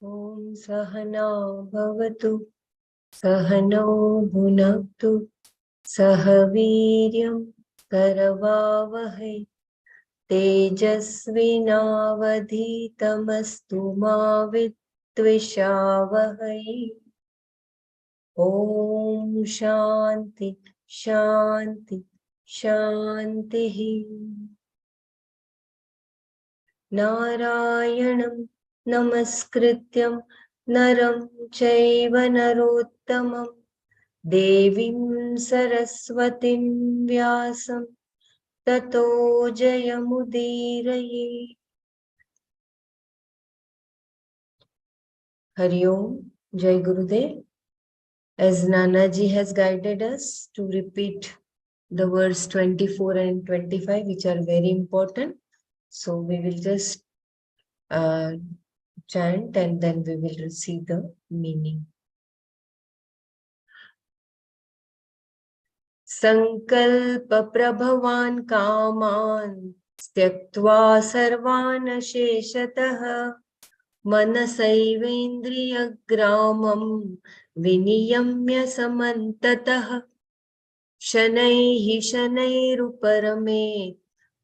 Om Sahana Bhavatu Sahano Bhunaktu Sahaviryam Karavavahai Tejasvinavadhitamastu ma Vitvishawahai. Om Shanti Shanti Shantihi. Narayanam Namaskrityam Naram Chaiva Narottamam Devim Saraswatim Vyasam Tato Jayamudiraye. Hari Om, Jai Gurudev. As Nanaji has guided us to repeat the verse 24 and 25, which are very important. So we will just chant and then we will receive the meaning. Sankalpa prabhavan kaman tyaktva sarvan sheshatah मनसैवेन्द्रियग्रामं विनियम्य समन्ततः शनैः शनैरुपरमेत्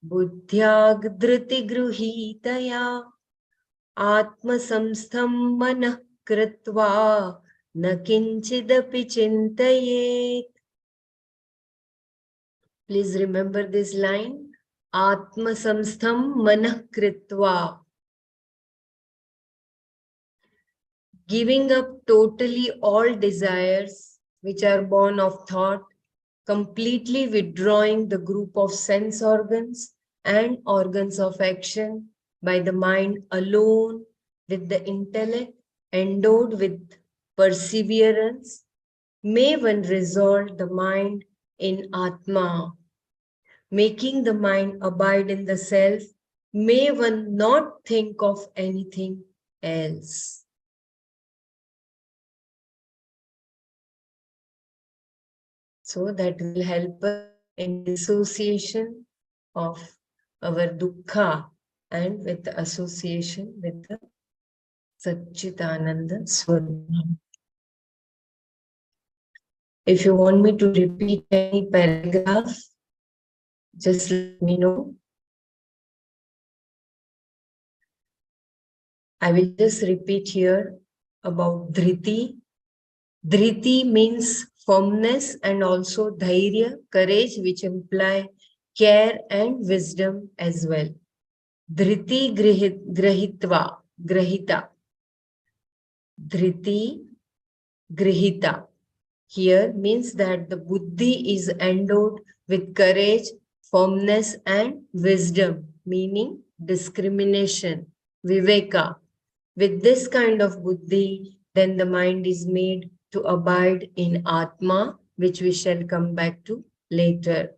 बुद्ध्याधृतिगृहीतया आत्मसंस्थं मनः कृत्वा न किञ्चिदपि चिन्तयेत्. Please remember this line. Atmasamstham manah kritva. Giving up totally all desires which are born of thought, completely withdrawing the group of sense organs and organs of action by the mind alone, with the intellect endowed with perseverance, may one resolve the mind in Atma, making the mind abide in the self, may one not think of anything else. So that will help us in dissociation of our dukkha and with the association with the Satchitananda Swarupa. If you want me to repeat any paragraph, just let me know. I will just repeat here about Dhriti. Dhriti means firmness and also dhairya, courage, which imply care and wisdom as well. Dhriti grahitva, grahita. Dhriti grihita here means that the buddhi is endowed with courage, firmness and wisdom, meaning discrimination, viveka. With this kind of buddhi, then the mind is made to abide in Atma, which we shall come back to later.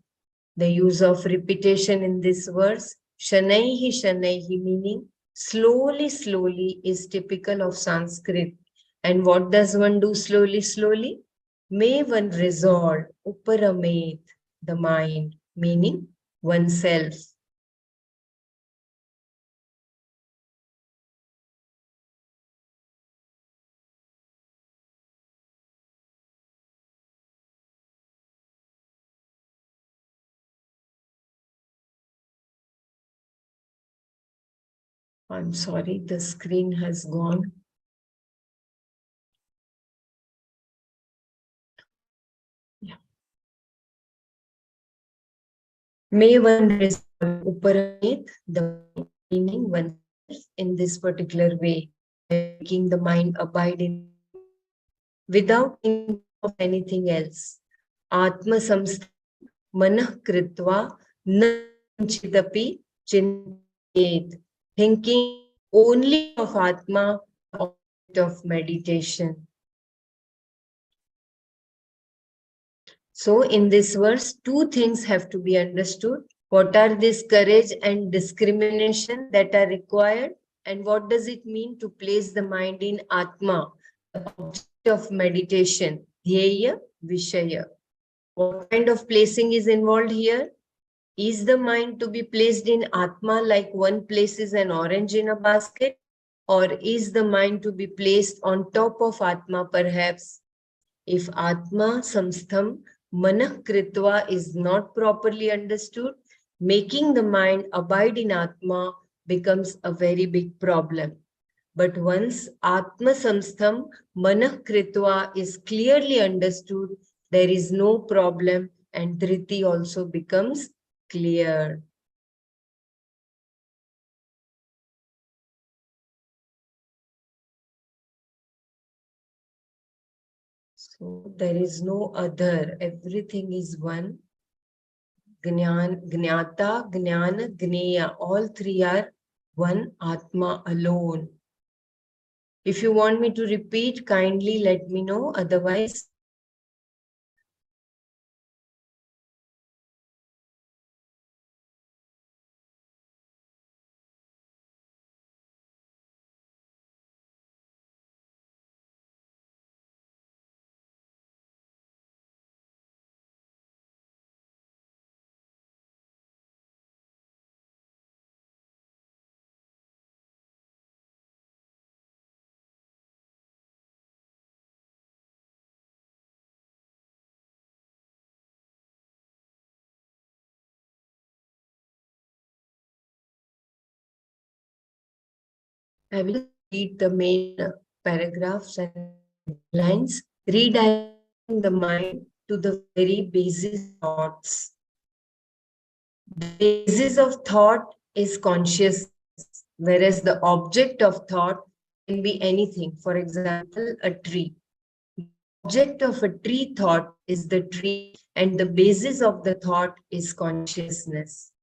The use of repetition in this verse, shanaihi shanaihi, meaning slowly, slowly, is typical of Sanskrit. And what does one do slowly, slowly? May one resolve, uparamet, the mind, meaning oneself. I'm sorry, the screen has gone. Yeah. May one resolve, uparamet, the meaning oneself in this particular way, making the mind abide in without thinking of anything else. Atma samstha manah kritva na kinchidapi chintayet, thinking only of Atma, the object of meditation. So in this verse, two things have to be understood. What are this courage and discrimination that are required? And what does it mean to place the mind in Atma, the object of meditation, Dhyaya Vishaya? What kind of placing is involved here? Is the mind to be placed in Atma like one places an orange in a basket? Or is the mind to be placed on top of Atma perhaps? If Atma Samstham Manah Kritva is not properly understood, making the mind abide in Atma becomes a very big problem. But once Atma Samstham Manah Kritva is clearly understood, there is no problem and Dhriti also becomes clear. So there is no other, everything is one. Gnan, Gnata, Gnana, Gneya, all three are one Atma alone. If you want me to repeat, kindly let me know. Otherwise, I will read the main paragraphs and lines, redirecting the mind to the very basis thoughts. The basis of thought is consciousness, whereas the object of thought can be anything. For example, a tree. The object of a tree thought is the tree, and the basis of the thought is consciousness.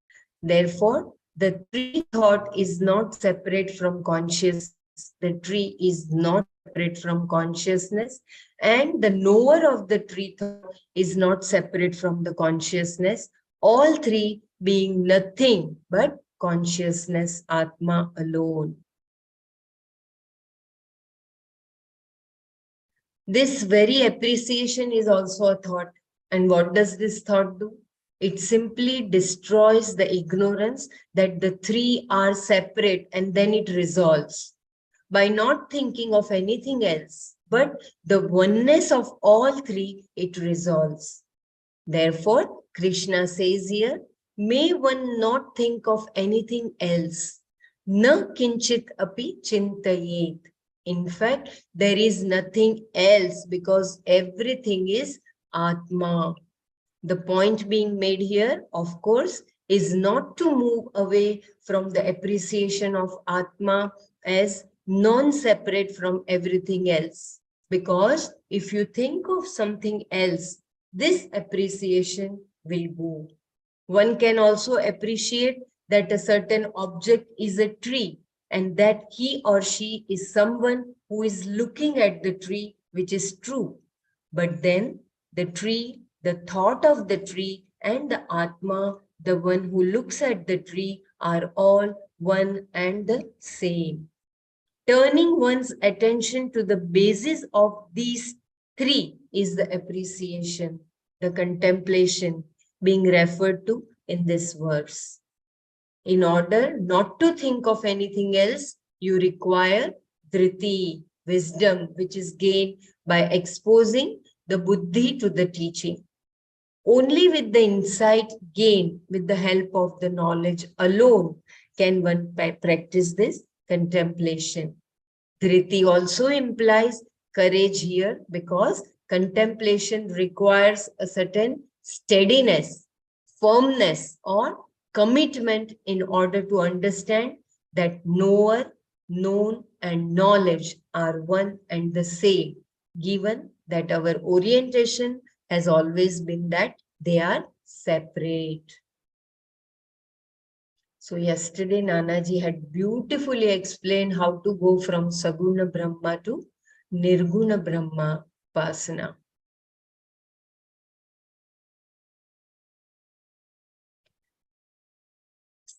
Therefore, the tree thought is not separate from consciousness. The tree is not separate from consciousness, and the knower of the tree thought is not separate from the consciousness. All three being nothing but consciousness, Atma alone. This very appreciation is also a thought. And what does this thought do? It simply destroys the ignorance that the three are separate, and then it resolves by not thinking of anything else, but the oneness of all three, it resolves. Therefore, Krishna says here, may one not think of anything else. Na kinchit api chintayet. In fact, there is nothing else because everything is Atma. The point being made here, of course, is not to move away from the appreciation of Atma as non-separate from everything else. Because if you think of something else, this appreciation will move. One can also appreciate that a certain object is a tree and that he or she is someone who is looking at the tree, which is true. But then the tree, the thought of the tree, and the Atma, the one who looks at the tree, are all one and the same. Turning one's attention to the basis of these three is the appreciation, the contemplation being referred to in this verse. In order not to think of anything else, you require dhriti, wisdom, which is gained by exposing the buddhi to the teaching. Only with the insight gained with the help of the knowledge alone can one practice this contemplation. Dhriti also implies courage here because contemplation requires a certain steadiness, firmness, or commitment in order to understand that knower, known, and knowledge are one and the same, given that our orientation has always been that they are separate. So yesterday Nanaji had beautifully explained how to go from Saguna Brahma to Nirguna Brahma Pasana.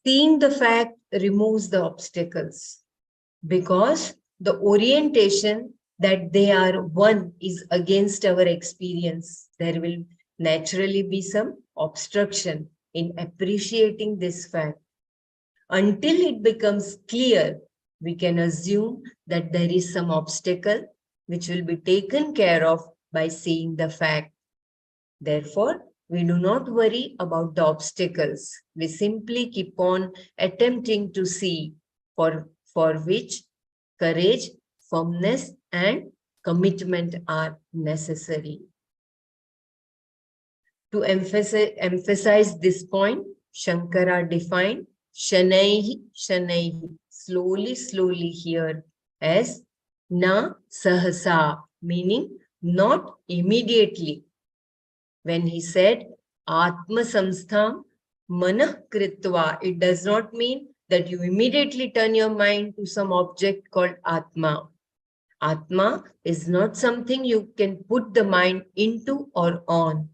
Seeing the fact removes the obstacles because the orientation that they are one is against our experience. There will naturally be some obstruction in appreciating this fact. Until it becomes clear, we can assume that there is some obstacle which will be taken care of by seeing the fact. Therefore, we do not worry about the obstacles. We simply keep on attempting to see, for which courage, firmness, and commitment are necessary. To emphasize this point, Shankara defined Shanaihi, Shanaihi, slowly here as Na Sahasa, meaning not immediately. When he said Atma Samstham Manah Kritva, it does not mean that you immediately turn your mind to some object called Atma. Atma is not something you can put the mind into or on.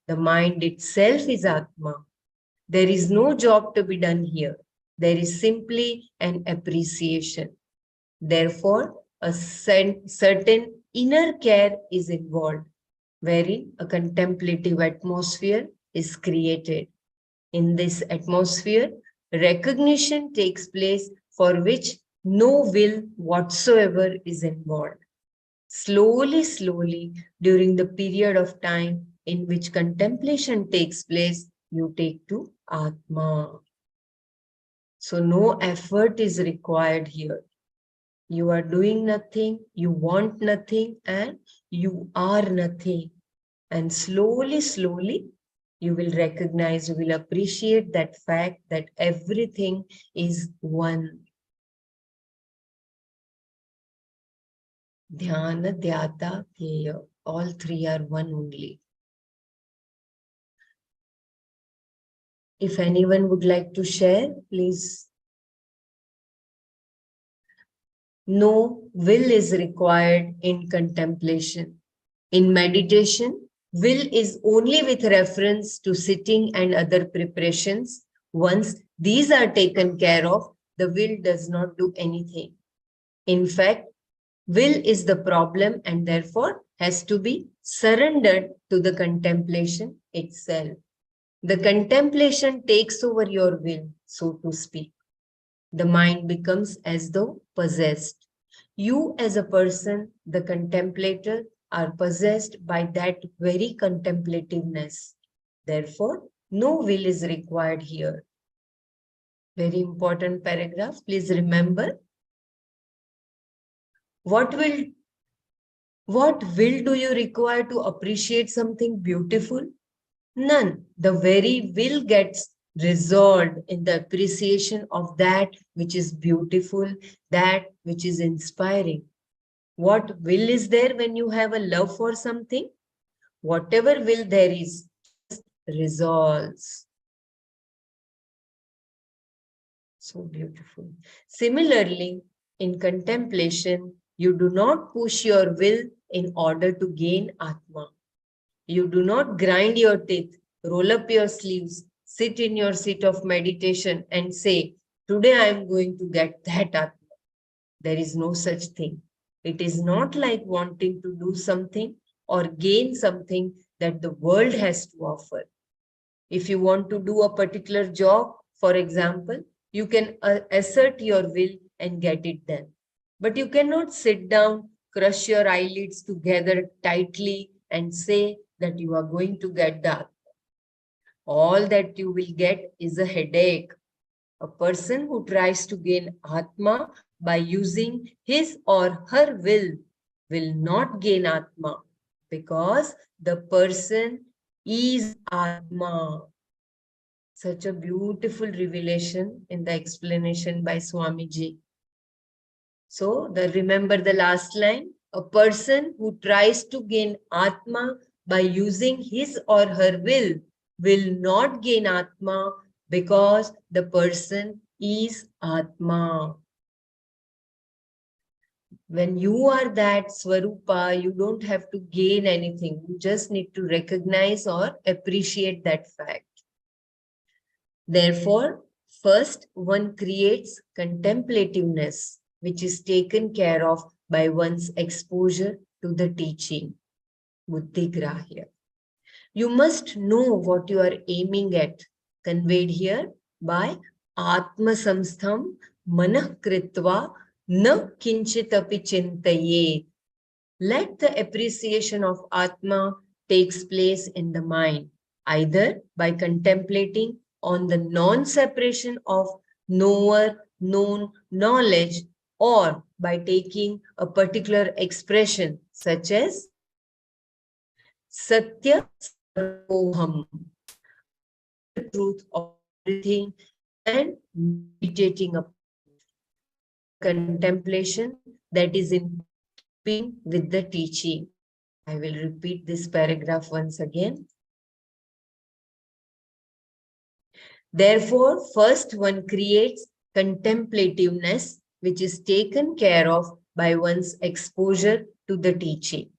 The mind itself is Atma. There is no job to be done here. There is simply an appreciation. Therefore, a certain inner care is involved, wherein a contemplative atmosphere is created. In this atmosphere, recognition takes place for which no will whatsoever is involved. Slowly, during the period of time in which contemplation takes place, you take to Atma. So no effort is required here. You are doing nothing, you want nothing, and you are nothing. And slowly, you will recognize, you will appreciate that fact that everything is one. Dhyana, Dhyata, Dheya. All three are one only. If anyone would like to share, please. No will is required in contemplation. In meditation, will is only with reference to sitting and other preparations. Once these are taken care of, the will does not do anything. In fact, will is the problem and therefore has to be surrendered to the contemplation itself. The contemplation takes over your will, so to speak. The mind becomes as though possessed. You as a person, the contemplator, are possessed by that very contemplativeness. Therefore, no will is required here. Very important paragraph. Please remember, what will do you require to appreciate something beautiful? None. The very will gets resolved in the appreciation of that which is beautiful, that which is inspiring. What will is there when you have a love for something? Whatever will there is just resolves. So beautiful. Similarly, in contemplation, you do not push your will in order to gain Atma. You do not grind your teeth, roll up your sleeves, sit in your seat of meditation and say, today I am going to get that Atma. There is no such thing. It is not like wanting to do something or gain something that the world has to offer. If you want to do a particular job, for example, you can assert your will and get it done. But you cannot sit down, crush your eyelids together tightly and say that you are going to get that. All that you will get is a headache. A person who tries to gain Atma by using his or her will not gain Atma because the person is Atma. Such a beautiful revelation in the explanation by Swamiji. So remember the last line, a person who tries to gain Atma by using his or her will not gain Atma because the person is Atma. When you are that Swarupa, you don't have to gain anything. You just need to recognize or appreciate that fact. Therefore, first one creates contemplativeness, which is taken care of by one's exposure to the teaching, buddhigrahya. You must know what you are aiming at, conveyed here by Atma Samstham Manah Kritva Na Kinchit Api Chintaye. Let the appreciation of Atma takes place in the mind, either by contemplating on the non-separation of knower, known knowledge, or by taking a particular expression such as Satya Sarvoham, the truth of everything, and meditating upon contemplation that is in keeping with the teaching. I will repeat this paragraph once again. Therefore, first one creates contemplativeness, which is taken care of by one's exposure to the teaching.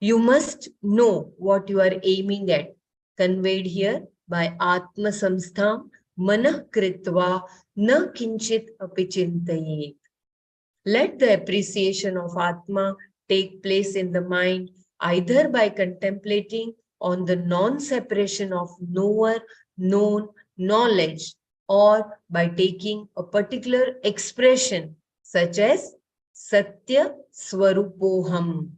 You must know what you are aiming at, conveyed here by Atma Samstham Manah Kritva Na Kinchit Api Chintayet. Let the appreciation of Atma take place in the mind, either by contemplating on the non-separation of knower, known, knowledge, or by taking a particular expression such as Satya Swarupoham.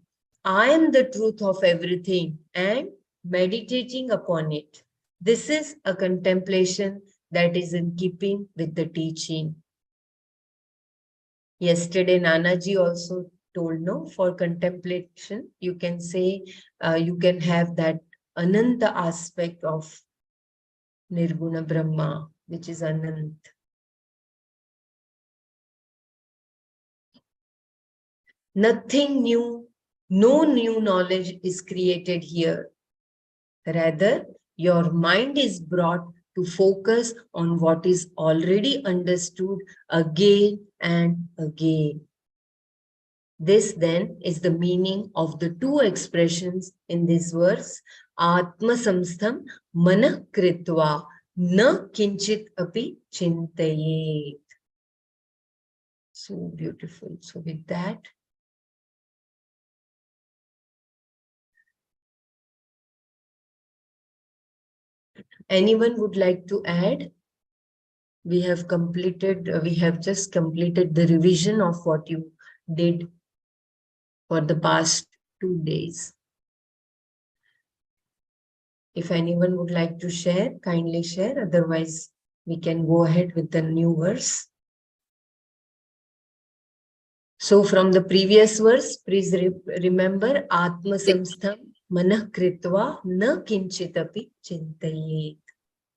I am the truth of everything, and meditating upon it. This is a contemplation that is in keeping with the teaching. Yesterday, Nanaji also told, no, for contemplation, you can say, you can have that Ananta aspect of Nirguna Brahma, which is Anant. Nothing new, no new knowledge is created here. Rather, your mind is brought to focus on what is already understood again and again. This then is the meaning of the two expressions in this verse, Atma Samstham Manah Kritva Na Kinchit Api Chintayet. So beautiful. So with that, anyone would like to add? We have just completed the revision of what you did for the past 2 days. If anyone would like to share, kindly share. Otherwise, we can go ahead with the new verse. So from the previous verse, please remember Atma Samstham Manah Kritva Na Kinchitapi Chintayet.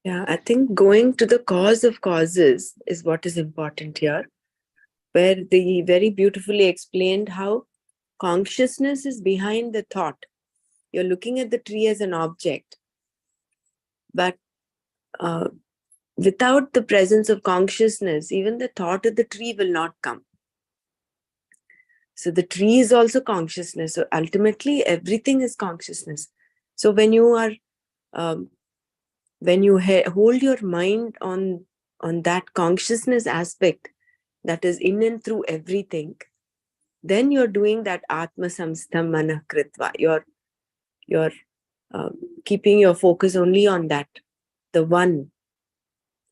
Yeah, I think going to the cause of causes is what is important here, where they very beautifully explained how consciousness is behind the thought. You're looking at the tree as an object, but without the presence of consciousness, even the thought of the tree will not come. So the tree is also consciousness. So ultimately, everything is consciousness. So when you are, when you hold your mind on that consciousness aspect that is in and through everything, then you're doing that Atma Samstham Manah Kritva. You're keeping your focus only on that, the one,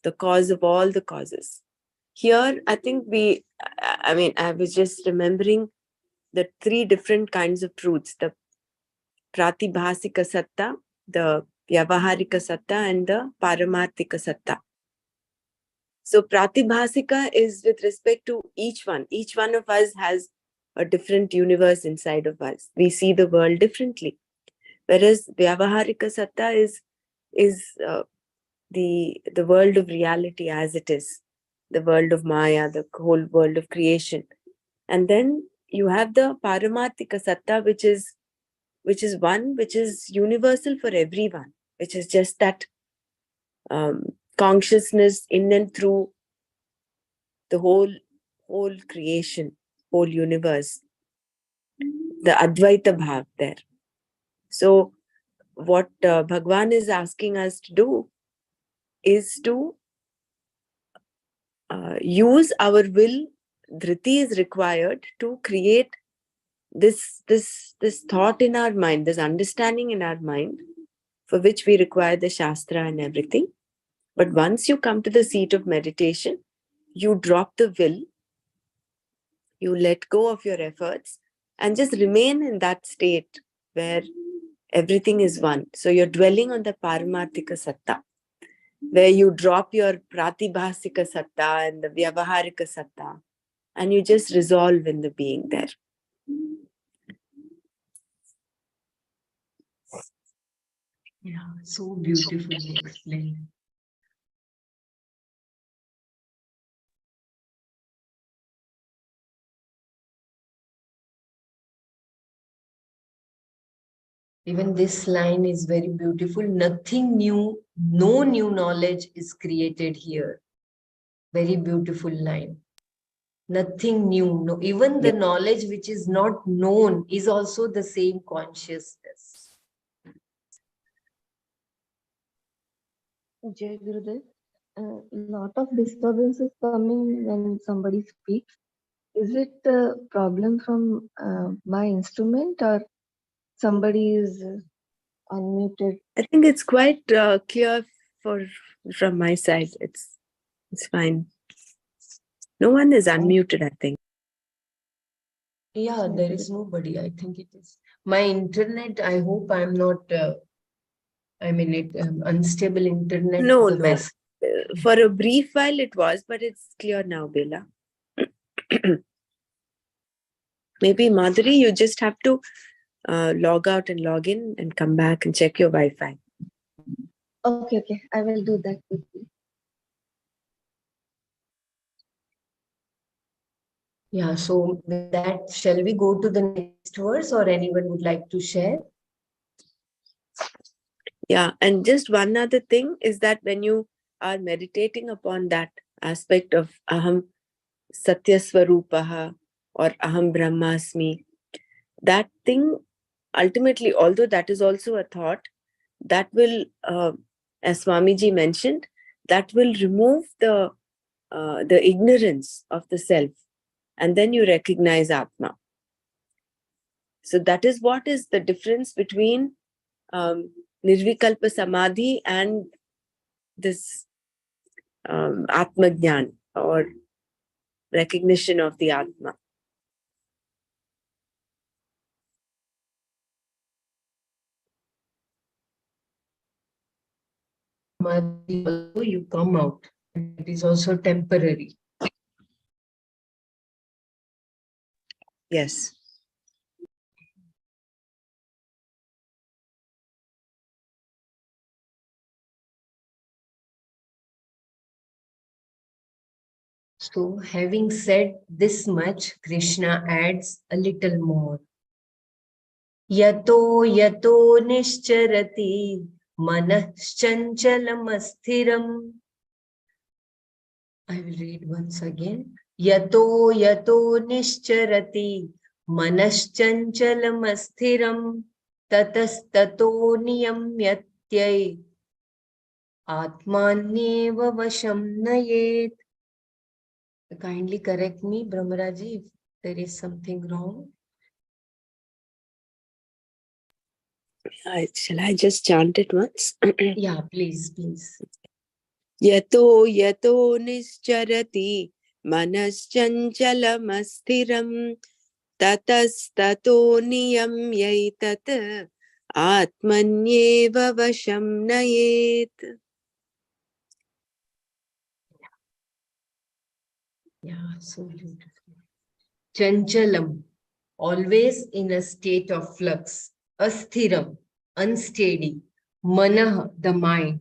the cause of all the causes. Here, I think I was just remembering the three different kinds of truths, the Pratibhasika Satta, the Vyavaharika Satta, and the Paramarthika Satta. So Pratibhasika is with respect to each one. Each one of us has a different universe inside of us. We see the world differently. Whereas Vyavaharika Satta is the world of reality as it is, the world of Maya, the whole world of creation. And then you have the Paramarthika Satta, which is one which is universal for everyone, which is just that consciousness in and through the whole creation, whole universe, the Advaita Bhav there. So what Bhagwan is asking us to do is to use our will. Dhriti is required to create this thought in our mind, this understanding in our mind, for which we require the Shastra and everything. But once you come to the seat of meditation, you drop the will, you let go of your efforts, and just remain in that state where everything is one. So you're dwelling on the Paramarthika Satta, where you drop your Pratibhasika Satta and the Vyavaharika Satta, and you just resolve in the being there. Yeah, so beautifully explained. Even this line is very beautiful. Nothing new, no new knowledge is created here. Very beautiful line. Nothing new. No, even the knowledge which is not known is also the same consciousness. Jai Gurudev, a lot of disturbance is coming when somebody speaks. Is it a problem from my instrument or somebody is unmuted? I think it's quite clear from my side. It's fine. No one is unmuted, I think. Yeah, there is nobody. I think it is. My internet, I hope I'm not, unstable internet. No. For a brief while it was, but it's clear now, Bela. Maybe Madhuri, you just have to log out and log in and come back and check your Wi-Fi. Okay. I will do that quickly. Yeah, so with that, shall we go to the next verse or anyone would like to share? Yeah, and just one other thing is that when you are meditating upon that aspect of Aham Satya Swarupaha or Aham Brahmasmi, that thing ultimately, although that is also a thought, that will, as Swamiji mentioned, that will remove the ignorance of the self, and then you recognize Atma. So that is what is the difference between Nirvikalpa Samadhi and this Atma Jnana or recognition of the Atma. Also you come out. It is also temporary. Yes. So having said this much, Krishna adds a little more. Yato nischarati manaschanchalamastiram. I will read once again. Yato nischarati manaschanchalamastiram tatastato niyamyatyai atmanyeva vasham nayet. Kindly correct me, Brahmaraji, if there is something wrong. Shall I just chant it once? Yeah, please. Yato nischarati manaschanchalamastiram tatastato niyamyaitat atmanyeva vasham nayet. Yeah, so beautiful. Chanchalam, always in a state of flux. Asthiram, unsteady. Manah, the mind.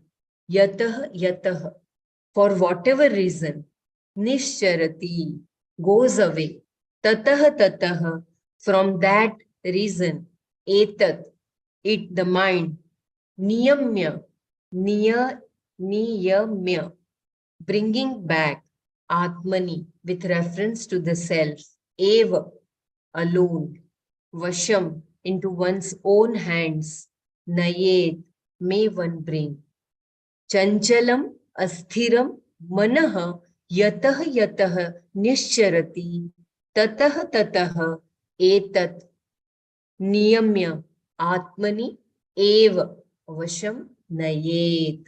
Yatah, for whatever reason. Nishcharati, goes away. Tatah, from that reason. Etat, it, the mind. Niyamya, niyamya, bringing back atmani with reference to the self, eva, alone, vasham, into one's own hands, nayet, may one bring, chanchalam, asthiram, manah, yatah yatah nischarati, tatah tatah etat, niyamya, atmani, eva, vasham, nayet.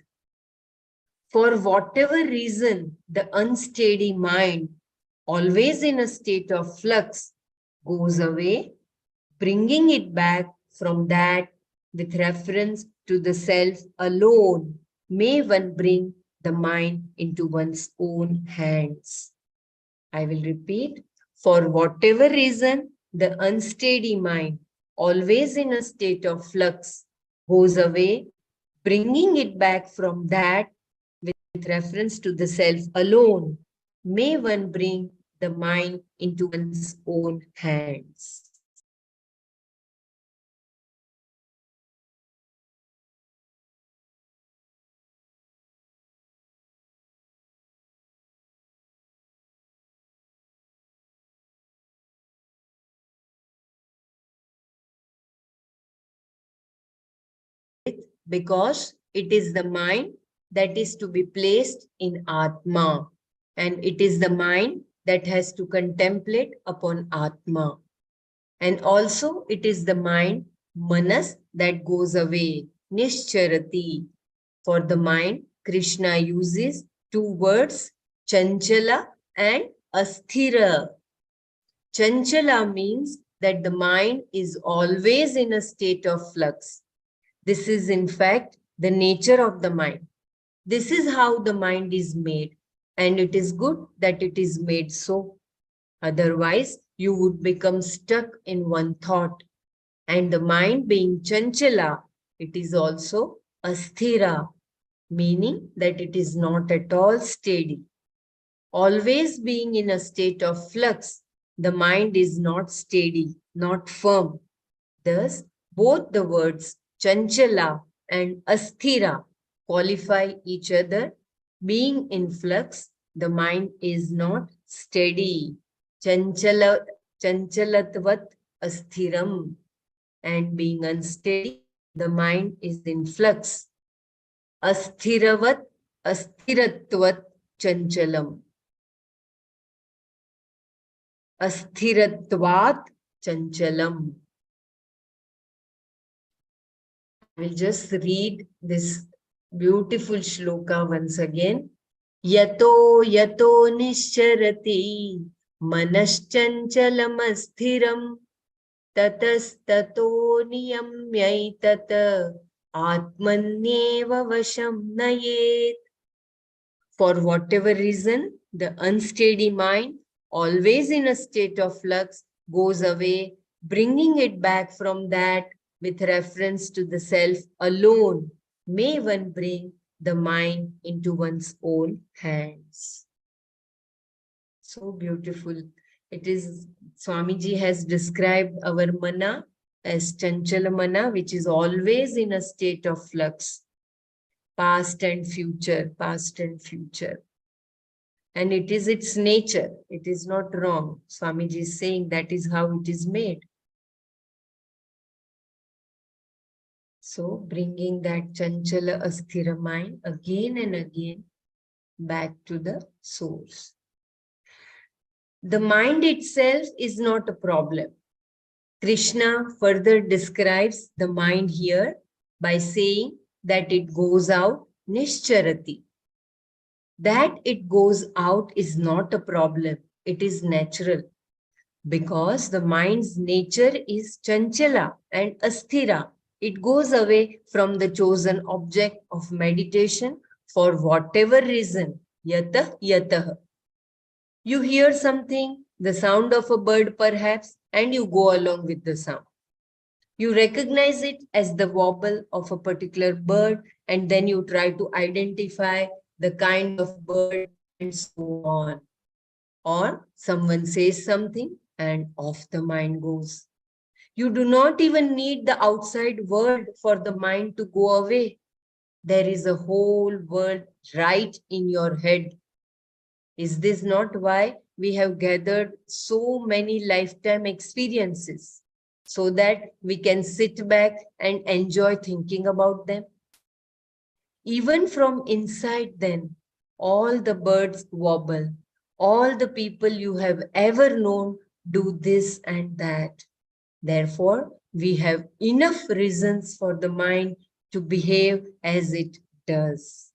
For whatever reason, the unsteady mind, always in a state of flux, goes away, bringing it back from that with reference to the self alone. May one bring the mind into one's own hands. I will repeat. For whatever reason, the unsteady mind, always in a state of flux, goes away, bringing it back from that with reference to the self alone. May one bring the mind into one's own hands. Because it is the mind that is to be placed in Atma, and it is the mind that has to contemplate upon Atma. And also it is the mind, Manas, that goes away, Nischarati. For the mind, Krishna uses two words, Chanchala and Asthira. Chanchala means that the mind is always in a state of flux. This is, in fact, the nature of the mind. This is how the mind is made, and it is good that it is made so. Otherwise, you would become stuck in one thought. And the mind being chanchala, it is also asthira, meaning that it is not at all steady. Always being in a state of flux, the mind is not steady, not firm. Thus, both the words chanchala and asthira qualify each other. Being in flux, the mind is not steady. Chanchalatvat asthiram. And being unsteady, the mind is in flux. Asthiravat asthiratvat chanchalam. Asthiratvat chanchalam. I will just read this beautiful shloka once again. Yato yato nischarati manaschanchalamasthiram tatastato niyamyaitat atmanyeva vasham nayet. For whatever reason, the unsteady mind, always in a state of flux, goes away, bringing it back from that with reference to the self alone. May one bring the mind into one's own hands. So beautiful. It is, Swamiji has described our mana as Chanchala mana, which is always in a state of flux, past and future, past and future. And it is its nature. It is not wrong. Swamiji is saying that is how it is made. So bringing that chanchala asthira mind again and again back to the source. The mind itself is not a problem. Krishna further describes the mind here by saying that it goes out nischarati. That it goes out is not a problem. It is natural. Because the mind's nature is chanchala and asthira. It goes away from the chosen object of meditation for whatever reason. Yatah yatah. You hear something, the sound of a bird perhaps, and you go along with the sound. You recognize it as the wobble of a particular bird, and then you try to identify the kind of bird and so on. Or someone says something and off the mind goes. You do not even need the outside world for the mind to go away. There is a whole world right in your head. Is this not why we have gathered so many lifetime experiences? So that we can sit back and enjoy thinking about them? Even from inside then, all the birds wobble. All the people you have ever known do this and that. Therefore, we have enough reasons for the mind to behave as it does.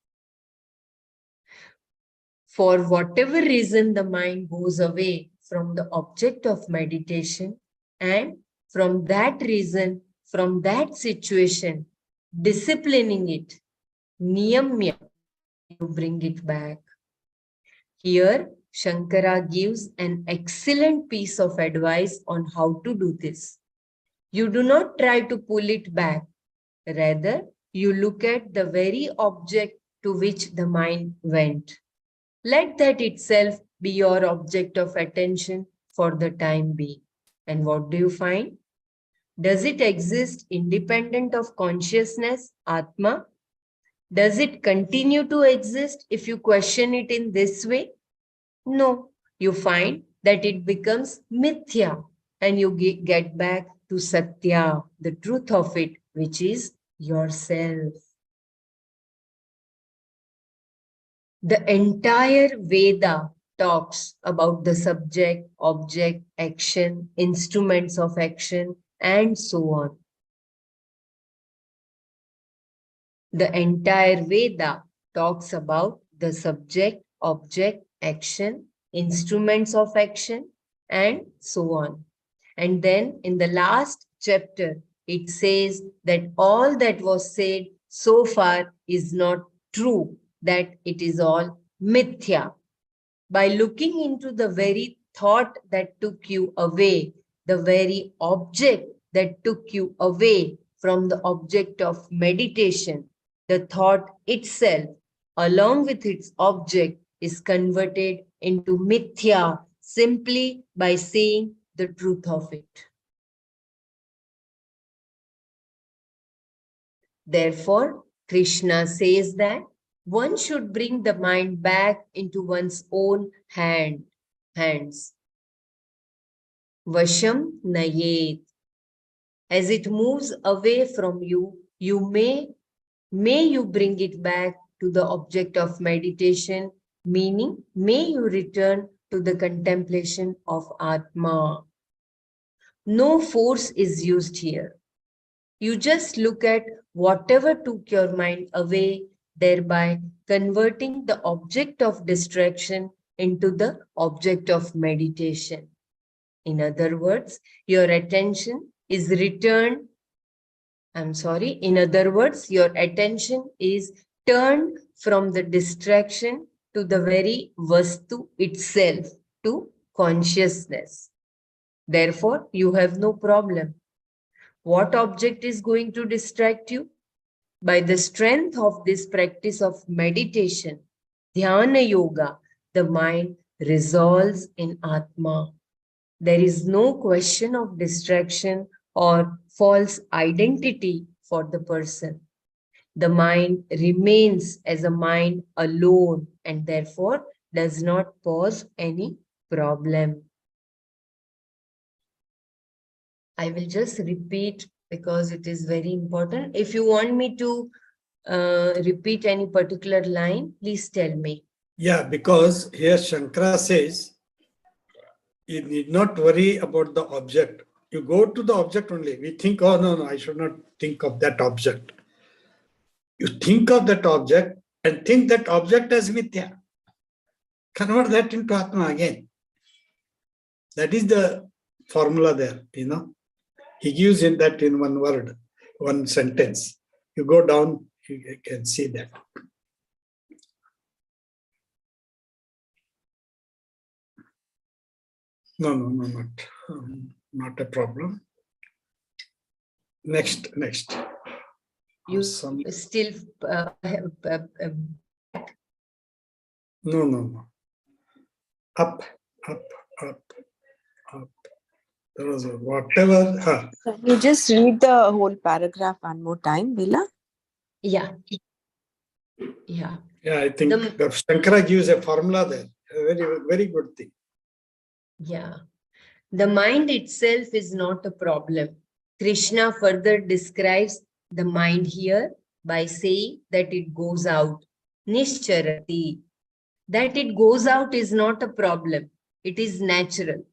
For whatever reason, the mind goes away from the object of meditation, and from that reason, from that situation, disciplining it, niyamya, you bring it back. Here, Shankara gives an excellent piece of advice on how to do this. You do not try to pull it back. Rather, you look at the very object to which the mind went. Let that itself be your object of attention for the time being. And what do you find? Does it exist independent of consciousness, Atma? Does it continue to exist if you question it in this way? No, you find that it becomes mithya and you get back to satya, the truth of it, which is yourself. The entire Veda talks about the subject, object, action, instruments of action, and so on. The entire Veda talks about the subject, object, action, instruments of action, and so on. And then in the last chapter, it says that all that was said so far is not true, that it is all mithya. By looking into the very thought that took you away, the very object that took you away from the object of meditation, the thought itself, along with its object, is converted into mithya simply by saying the truth of it. Therefore, Krishna says that one should bring the mind back into one's own hands. Vasham nayet. As it moves away from you, may you bring it back to the object of meditation, meaning may you return to the contemplation of Atma. No force is used here. You just look at whatever took your mind away, thereby converting the object of distraction into the object of meditation. In other words, your attention is returned. In other words, your attention is turned from the distraction to the very vastu itself, to consciousness. Therefore, you have no problem. What object is going to distract you? By the strength of this practice of meditation, dhyana yoga, the mind resolves in Atma. There is no question of distraction or false identity for the person. The mind remains as a mind alone and therefore does not pose any problem. I will just repeat because it is very important. If you want me to repeat any particular line, please tell me. Yeah, because here Shankara says, you need not worry about the object. You go to the object only. We think, oh, no, I should not think of that object. You think of that object and think that object as mithya. Convert that into Atma again. That is the formula there, He gives in that in one word, one sentence. You go down, you can see that. No, not a problem. Next. You Awesome. still No. Up. There was whatever. Can you just read the whole paragraph one more time, Bila? Yeah. Yeah. Yeah, I think The, Shankara gives a formula there. A very, very good thing. yeah. The mind itself is not a problem. Krishna further describes the mind here by saying that it goes out. Nishcharati. That it goes out is not a problem. It is natural.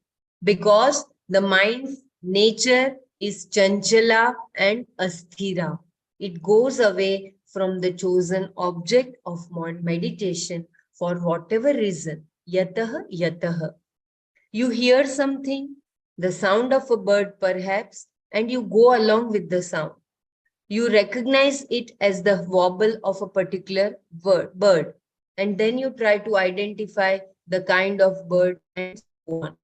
Because the mind's nature is chanchala and asthira. It goes away from the chosen object of meditation for whatever reason. Yataha yataha. You hear something, the sound of a bird perhaps, and you go along with the sound. You recognize it as the wobble of a particular bird, and then you try to identify the kind of bird and so on.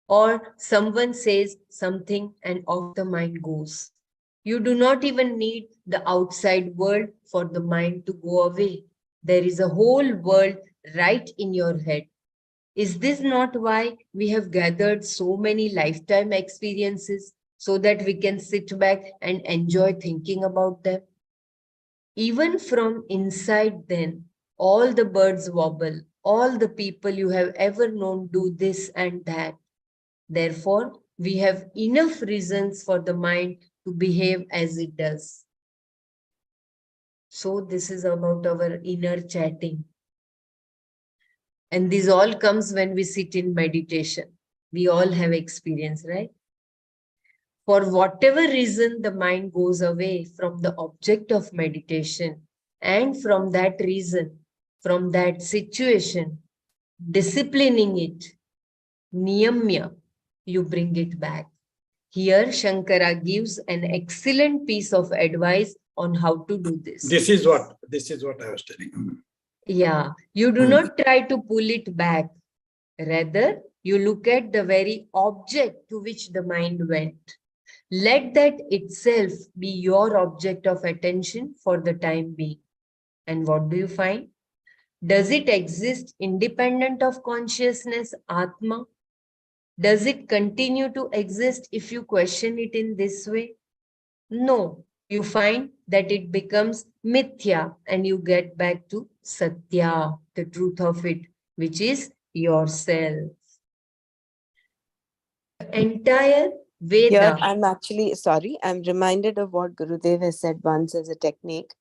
Or someone says something and off the mind goes. You do not even need the outside world for the mind to go away. There is a whole world right in your head. Is this not why we have gathered so many lifetime experiences so that we can sit back and enjoy thinking about them? Even from inside, then, all the birds wobble, all the people you have ever known do this and that. Therefore, we have enough reasons for the mind to behave as it does. So, this is about our inner chatting. And this all comes when we sit in meditation. We all have experience, right? For whatever reason, the mind goes away from the object of meditation. And from that reason, from that situation, disciplining it, niyamya, you bring it back. Here, Shankara gives an excellent piece of advice on how to do this. This is what I was telling. Yeah, you do not try to pull it back. Rather, you look at the very object to which the mind went. Let that itself be your object of attention for the time being. And what do you find? Does it exist independent of consciousness, Atma? Does it continue to exist if you question it in this way? No. You find that it becomes mithya and you get back to satya, the truth of it, which is yourself. The entire Veda. Here, I'm actually, sorry, I'm reminded of what Gurudev has said once as a technique.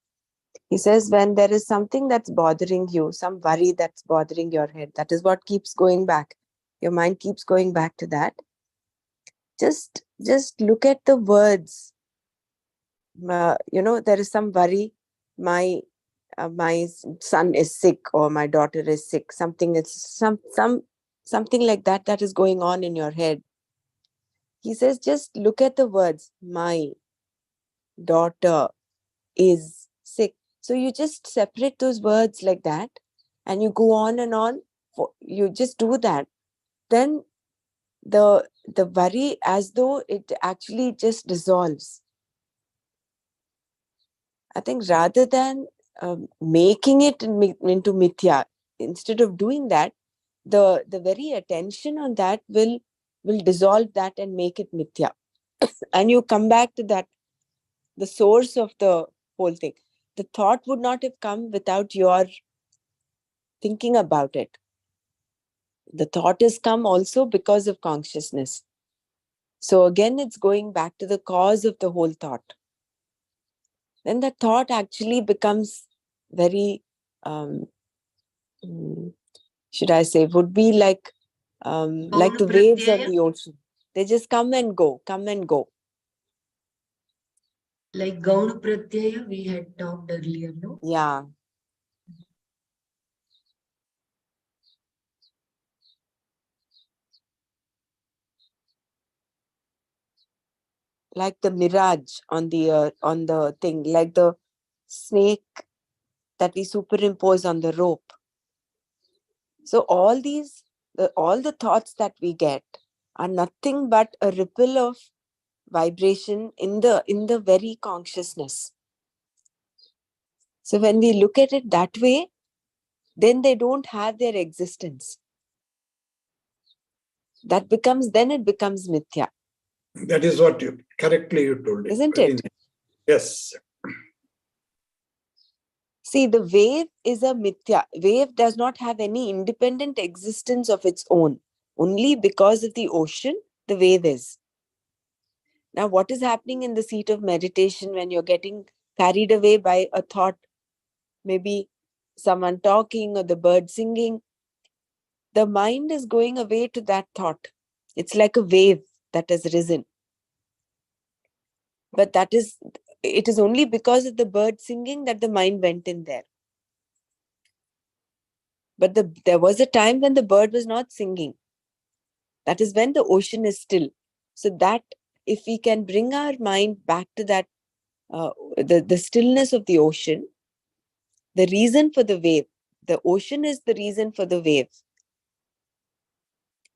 He says, when there is something that's bothering you, some worry that's bothering your head, that is what keeps going back. Your mind keeps going back to that. Just look at the words. There is some worry. My son is sick or my daughter is sick. Something like that is going on in your head. He says, just look at the words. My daughter is sick. So you just separate those words like that and you go on and on. You just do that. Then the worry, as though it actually just dissolves. I think rather than making it into mithya, instead of doing that, the very attention on that will dissolve that and make it mithya. And you come back to that, the source of the whole thing. The thought would not have come without your thinking about it. The thought has come also because of consciousness. So again, it's going back to the cause of the whole thought. Then the thought actually becomes very, should I say, would be like the waves of the ocean. They just come and go, come and go. Like Gauna Pratyaya, we had talked earlier, no? Yeah. Like the mirage on the thing, like the snake that we superimpose on the rope. So all the thoughts that we get are nothing but a ripple of vibration in the very consciousness. So when we look at it that way, then they don't have their existence. Then it becomes mithya. That is what you correctly told it. Isn't it? Yes. See, the wave is a mithya. Wave does not have any independent existence of its own. Only because of the ocean, the wave is. Now, what is happening in the seat of meditation when you're getting carried away by a thought, maybe someone talking or the bird singing? The mind is going away to that thought. It's like a wave that has risen. But it is only because of the bird singing that the mind went in there. But there was a time when the bird was not singing. That is when the ocean is still. So that if we can bring our mind back to that, the stillness of the ocean, the reason for the wave, the ocean is the reason for the wave.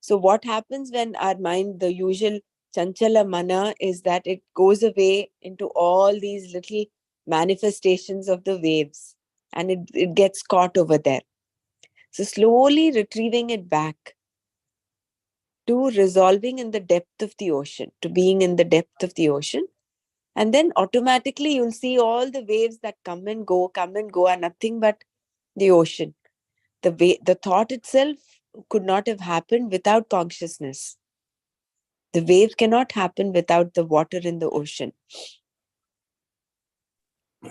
So what happens when our mind, the usual chanchala mana, is that it goes away into all these little manifestations of the waves and it gets caught over there. So slowly retrieving it back to resolving in the depth of the ocean, to being in the depth of the ocean. And then automatically you'll see all the waves that come and go, are nothing but the ocean. The thought itself could not have happened without consciousness. The wave cannot happen without the water in the ocean.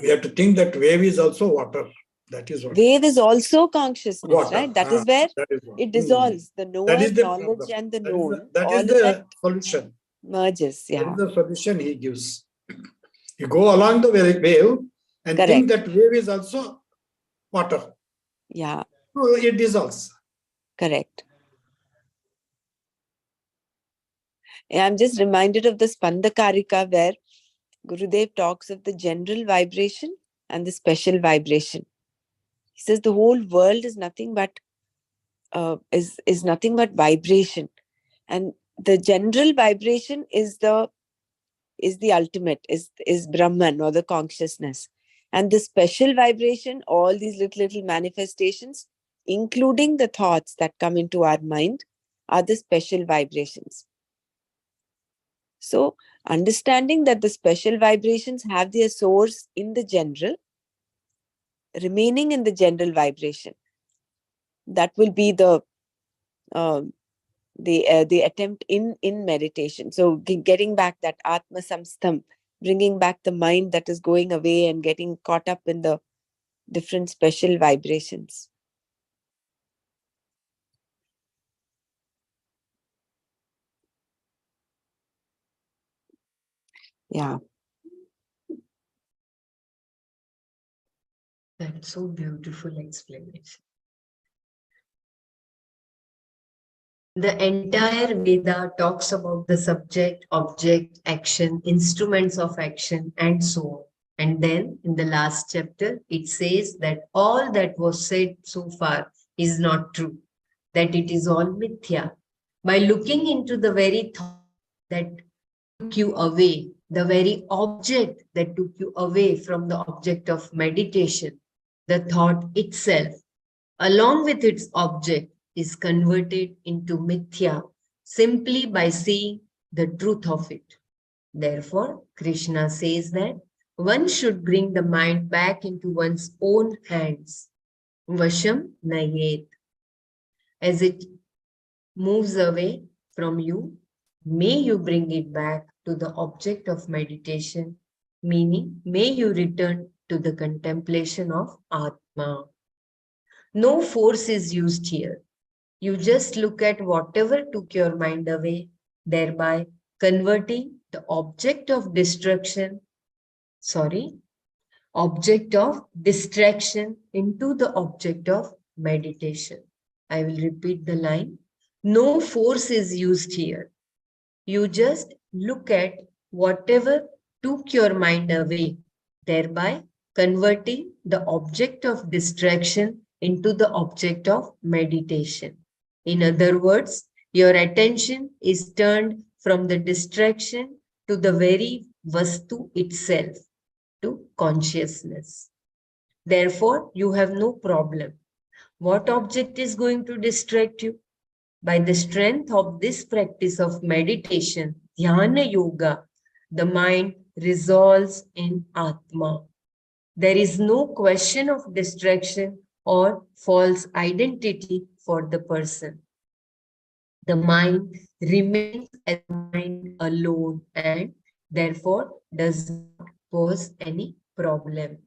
We have to think that wave is also water. That is what. Wave is also consciousness, Water. right? That is where that is what. it dissolves. The knower, That is the knowledge, problem. and the known. That all is of the that solution. merges. That Yeah. is the solution he gives. You go along the wave and Correct. think that wave is also water. Yeah. So it dissolves. Correct. Yeah, I'm just reminded of the Spandakarika where Gurudev talks of the general vibration and the special vibration. He says the whole world is nothing but is nothing but vibration, and the general vibration is the ultimate, is Brahman or the consciousness, and the special vibration, all these little manifestations, including the thoughts that come into our mind, are the special vibrations. So understanding that the special vibrations have their source in the general, remaining in the general vibration, that will be the attempt in meditation. So getting back that atma samstham, bringing back the mind that is going away and getting caught up in the different special vibrations. Yeah. That's so beautiful explanation. The entire Veda talks about the subject, object, action, instruments of action, and so on. And then in the last chapter, it says that all that was said so far is not true, that it is all mithya. By looking into the very thought that took you away, the very object that took you away from the object of meditation, the thought itself, along with its object, is converted into mithya simply by seeing the truth of it. Therefore, Krishna says that one should bring the mind back into one's own hands. Vasham nayet. As it moves away from you, may you bring it back to the object of meditation, meaning may you return to the contemplation of Atma. No force is used here. You just look at whatever took your mind away, thereby converting the object of object of distraction into the object of meditation. I will repeat the line. No force is used here. You just look at whatever took your mind away, thereby converting the object of distraction into the object of meditation. In other words, your attention is turned from the distraction to the very vastu itself, to consciousness. Therefore, you have no problem. What object is going to distract you? By the strength of this practice of meditation, dhyana yoga, the mind resolves in Atma. There is no question of distraction or false identity for the person. The mind remains as mind alone and therefore does not pose any problem.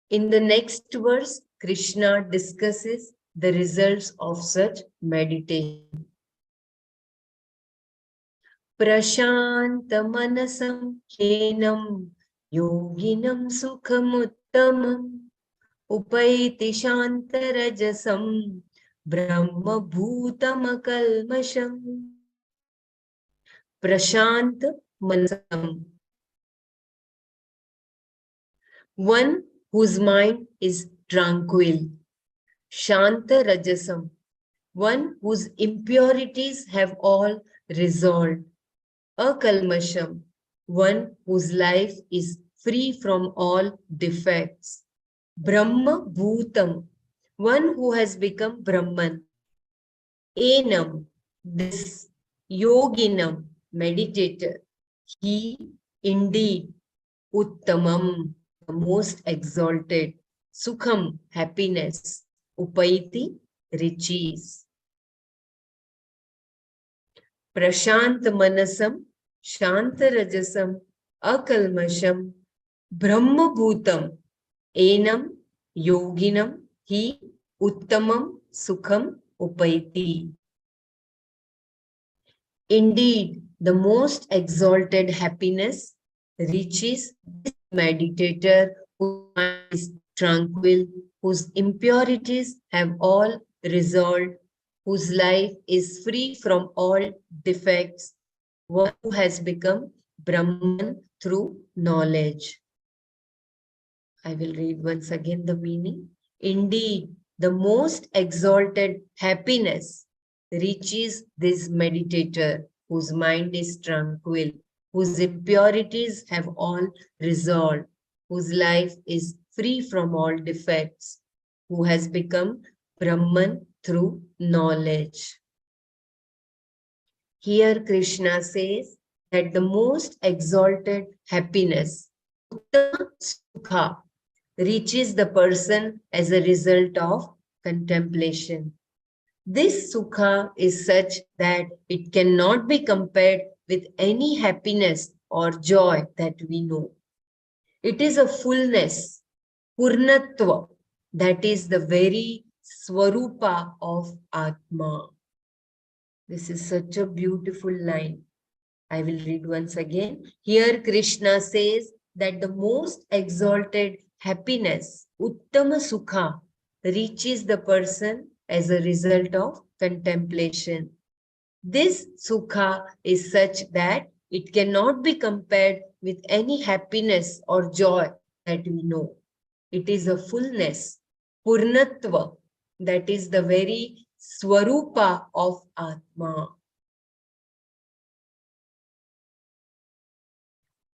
In the next verse, Krishna discusses the results of such meditation. Prashantamanasam khenam yoginam sukhamuttamam upaiti shantarajasam brahma bhutamakalmasham. Prashant manasam, one whose mind is tranquil. Shanta rajasam, one whose impurities have all resolved. Akalmasham, one whose life is free from all defects. Brahma bhutam, one who has become Brahman. Enam, this yoginam, meditator. He indeed, uttamam, the most exalted. Sukham, happiness. Upaiti, riches. Prashant manasam, shanta rajasam, akalmasham, brahma bhutam, enam, yoginam, he, uttamam, sukham, upaiti. Indeed, the most exalted happiness reaches this meditator whose mind is tranquil, whose impurities have all resolved, whose life is free from all defects, one who has become Brahman through knowledge. I will read once again the meaning. Indeed, the most exalted happiness reaches this meditator whose mind is tranquil, whose impurities have all resolved, whose life is free from all defects, who has become Brahman through knowledge. Here Krishna says that the most exalted happiness, Uttama Sukha, reaches the person as a result of contemplation. This Sukha is such that it cannot be compared with any happiness or joy that we know. It is a fullness, Purnatva, that is the very Swarupa of Atma. This is such a beautiful line. I will read once again. Here Krishna says that the most exalted happiness, Uttama Sukha, reaches the person as a result of contemplation. This Sukha is such that it cannot be compared with any happiness or joy that we know. It is a fullness, Purnatva, that is the very Swarupa of Atma.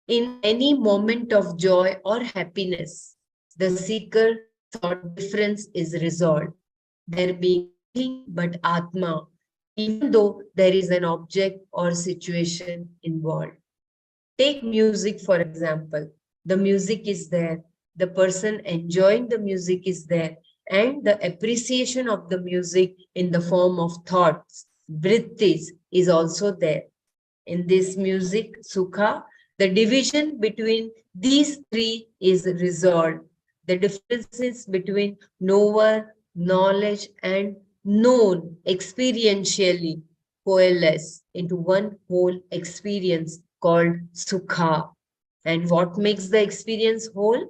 In any moment of joy or happiness, the seeker thought difference is resolved, there being nothing but Atma, even though there is an object or situation involved. Take music, for example. The music is there, the person enjoying the music is there, and the appreciation of the music in the form of thoughts, vrittis, is also there. In this music, Sukha, the division between these three is resolved. The differences between knower, knowledge, and known experientially coalesce into one whole experience called Sukha. And what makes the experience whole?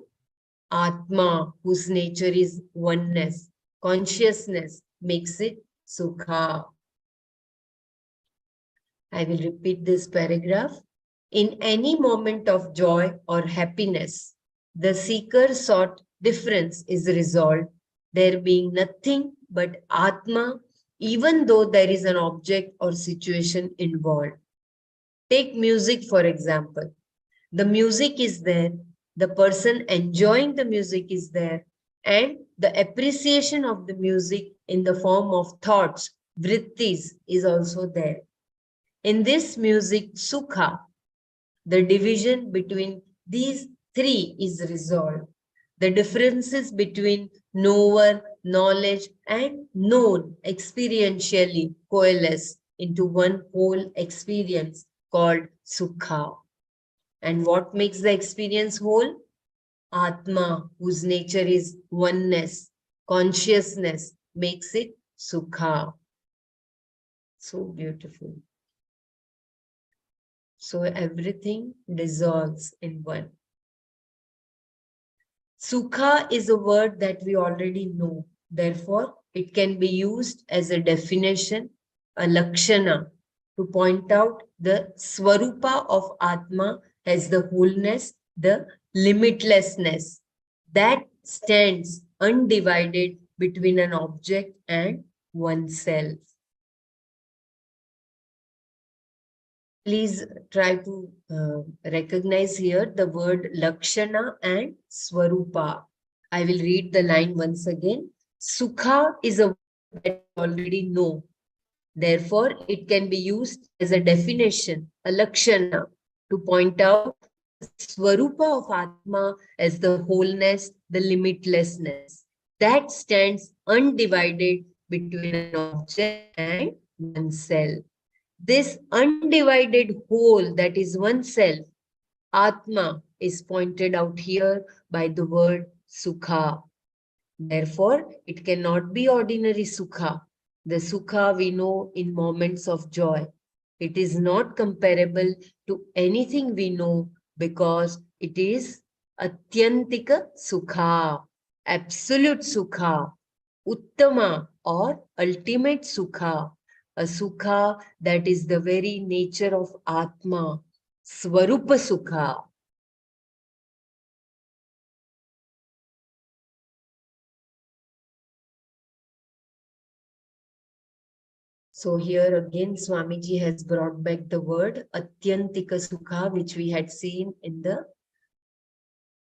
Atma, whose nature is oneness. Consciousness makes it Sukha. I will repeat this paragraph. In any moment of joy or happiness, the seeker sought difference is resolved, there being nothing but Atma, even though there is an object or situation involved. Take music, for example. The music is there, the person enjoying the music is there, and the appreciation of the music in the form of thoughts, vrittis, is also there. In this music, Sukha, The division between these three is resolved. The differences between knower, knowledge, and known experientially coalesce into one whole experience called Sukha. And what makes the experience whole? Atma, whose nature is oneness, consciousness, makes it Sukha. So beautiful. So everything dissolves in one. Sukha is a word that we already know. Therefore, it can be used as a definition, a lakshana, to point out the swarupa of Atma as the wholeness, the limitlessness that stands undivided between an object and oneself. Please try to recognize here the word Lakshana and Swarupa. I will read the line once again. Sukha is a word that we already know. Therefore, it can be used as a definition, a Lakshana, to point out the Swarupa of Atma as the wholeness, the limitlessness that stands undivided between an object and oneself. This undivided whole that is oneself, Atma, is pointed out here by the word Sukha. Therefore, it cannot be ordinary Sukha. The Sukha we know in moments of joy. It is not comparable to anything we know because it is Atyantika Sukha, absolute Sukha, Uttama or ultimate Sukha, a Sukha that is the very nature of Atma, Swarupa Sukha. So here again, Swamiji has brought back the word Atyantika Sukha, which we had seen in the,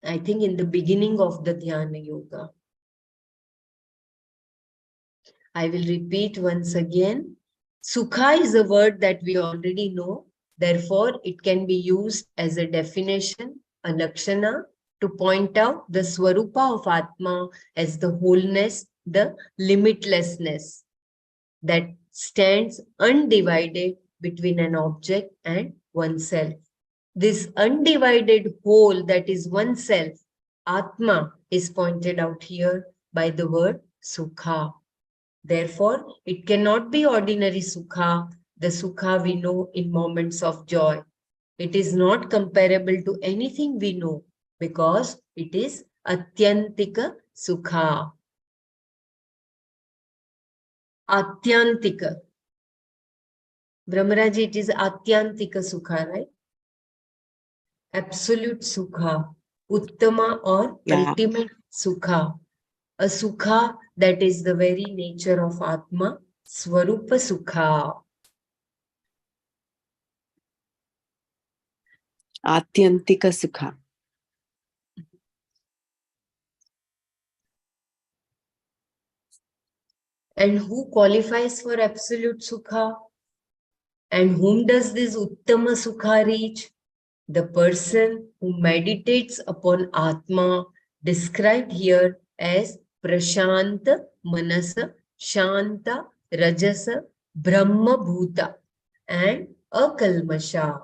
I think in the beginning of the Dhyana Yoga. I will repeat once again. Sukha is a word that we already know. Therefore, it can be used as a definition, a lakshana, to point out the swarupa of Atma as the wholeness, the limitlessness that stands undivided between an object and oneself. This undivided whole that is oneself, Atma, is pointed out here by the word Sukha. Therefore, it cannot be ordinary Sukha, the Sukha we know in moments of joy. It is not comparable to anything we know because it is Atyantika Sukha. Atyantika. Brahmaraji, it is Atyantika Sukha, right? Absolute Sukha. Uttama or ultimate Sukha. A Sukha that is the very nature of Atma, Swarupa Sukha. Atyantika Sukha. And who qualifies for absolute Sukha? And whom does this Uttama Sukha reach? The person who meditates upon Atma, described here as Prashanta Manasa, Shanta Rajasa, Brahma Bhuta, and Akalmasha.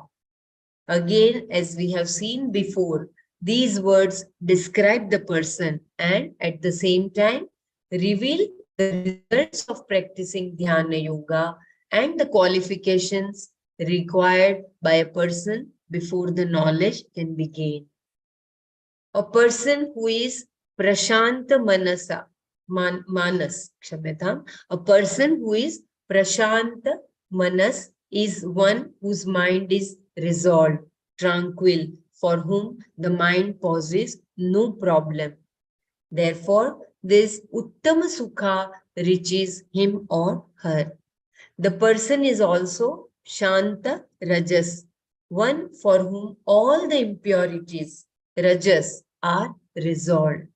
Again, as we have seen before, these words describe the person and at the same time reveal the results of practicing Dhyana Yoga and the qualifications required by a person before the knowledge can be gained. A person who is Prashanta Manasa, Manas, Kshamyatam, a person who is Prashanta Manas is one whose mind is resolved, tranquil, for whom the mind poses no problem. Therefore, this Uttama Sukha reaches him or her. The person is also Shanta Rajas, one for whom all the impurities, Rajas, are resolved.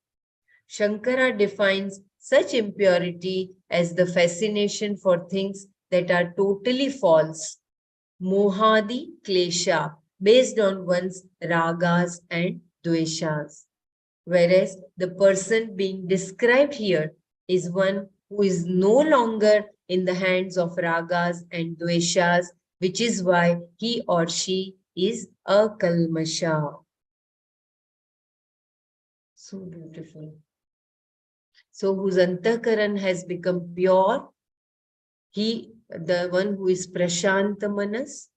Shankara defines such impurity as the fascination for things that are totally false. Mohadi Klesha, based on one's ragas and dveshas. Whereas the person being described here is one who is no longer in the hands of ragas and dveshas, which is why he or she is a kalmasha. So beautiful. So whose antakaran has become pure, he, the one who is prashanta manas,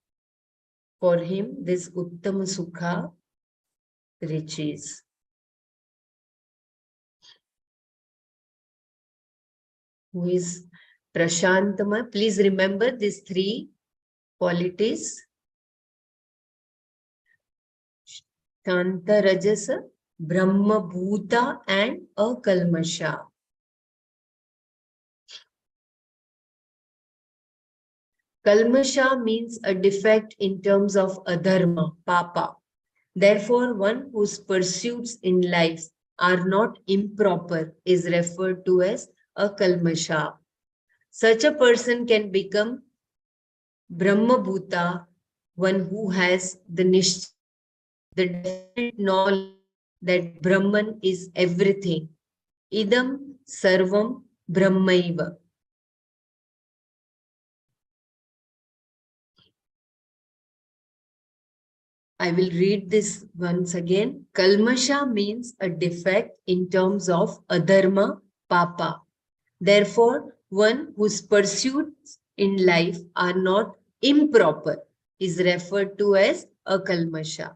for him this uttama sukha reaches. Who is prashantama? Please remember these three qualities. Shanta Rajasa, Brahma Bhuta, and Akalmasha. Kalmasha means a defect in terms of adharma, papa. Therefore, one whose pursuits in life are not improper is referred to as a kalmasha. Such a person can become Brahma Bhuta, one who has the nishchaya, the definite knowledge that Brahman is everything. Idam sarvam brahmaiva. I will read this once again. Kalmasha means a defect in terms of adharma, papa. Therefore, one whose pursuits in life are not improper is referred to as a kalmasha.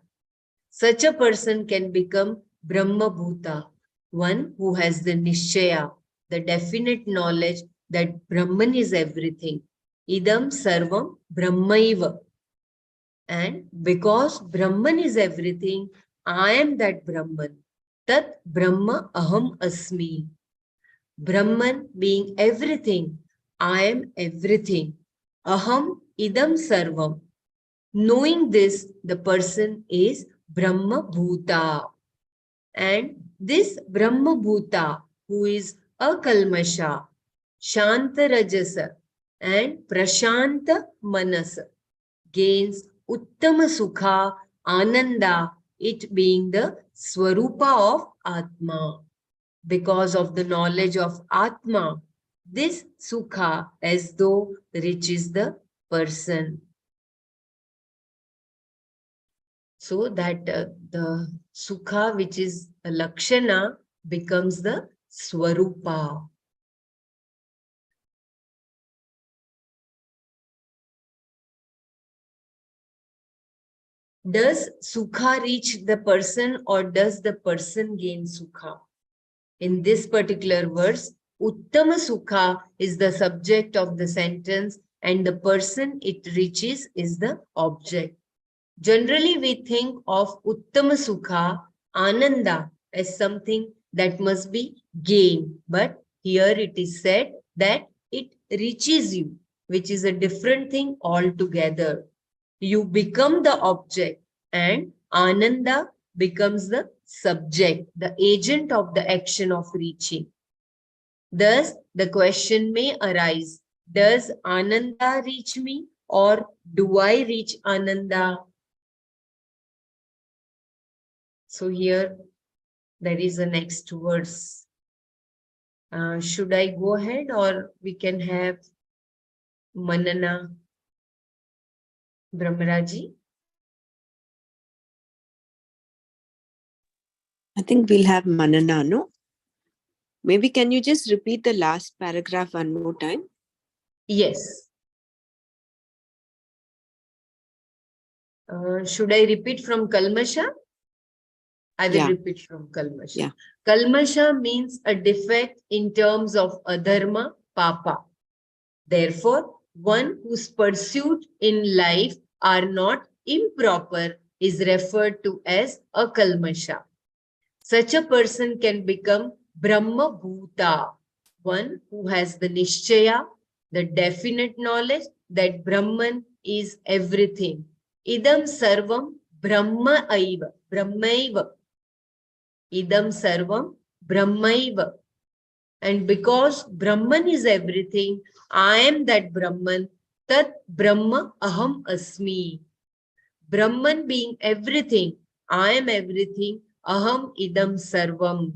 Such a person can become Brahma Bhuta, one who has the nishchaya, the definite knowledge that Brahman is everything. Idam sarvam brahmaiva. And because Brahman is everything, I am that Brahman. Tat Brahma aham asmi. Brahman being everything, I am everything. Aham idam sarvam. Knowing this, the person is Brahma Bhuta. And this Brahma Bhuta, who is Akalmasha, Shanta Rajasa, and Prashanta Manasa, gains Uttama Sukha, Ananda, it being the Swarupa of Atma. Because of the knowledge of Atma, this Sukha as though reaches the person. So that the Sukha, which is a Lakshana, becomes the Swarupa. Does Sukha reach the person or does the person gain Sukha? In this particular verse, Uttama Sukha is the subject of the sentence and the person it reaches is the object. Generally, we think of Uttama Sukha, Ananda, as something that must be gained. But here it is said that it reaches you, which is a different thing altogether. You become the object and Ananda becomes the subject, the agent of the action of reaching. Thus, the question may arise, does Ananda reach me or do I reach Ananda? So here, there is a next verse. Should I go ahead or we can have Manana Brahmaraji? I think we'll have Manana, no? Maybe can you just repeat the last paragraph one more time? Yes. Should I repeat from Kalmasha? I will repeat from Kalmasha. Yeah. Kalmasha means a defect in terms of adharma, papa. Therefore, one whose pursuit in life are not improper is referred to as a kalmasha. Such a person can become Brahma Bhuta, one who has the nishchaya, the definite knowledge that Brahman is everything. Idam sarvam Brahma aiva, Brahmaiva. Idam sarvam Brahmaiva. And because Brahman is everything, I am that Brahman, tat Brahma aham asmi. Brahman being everything, I am everything, aham idam sarvam.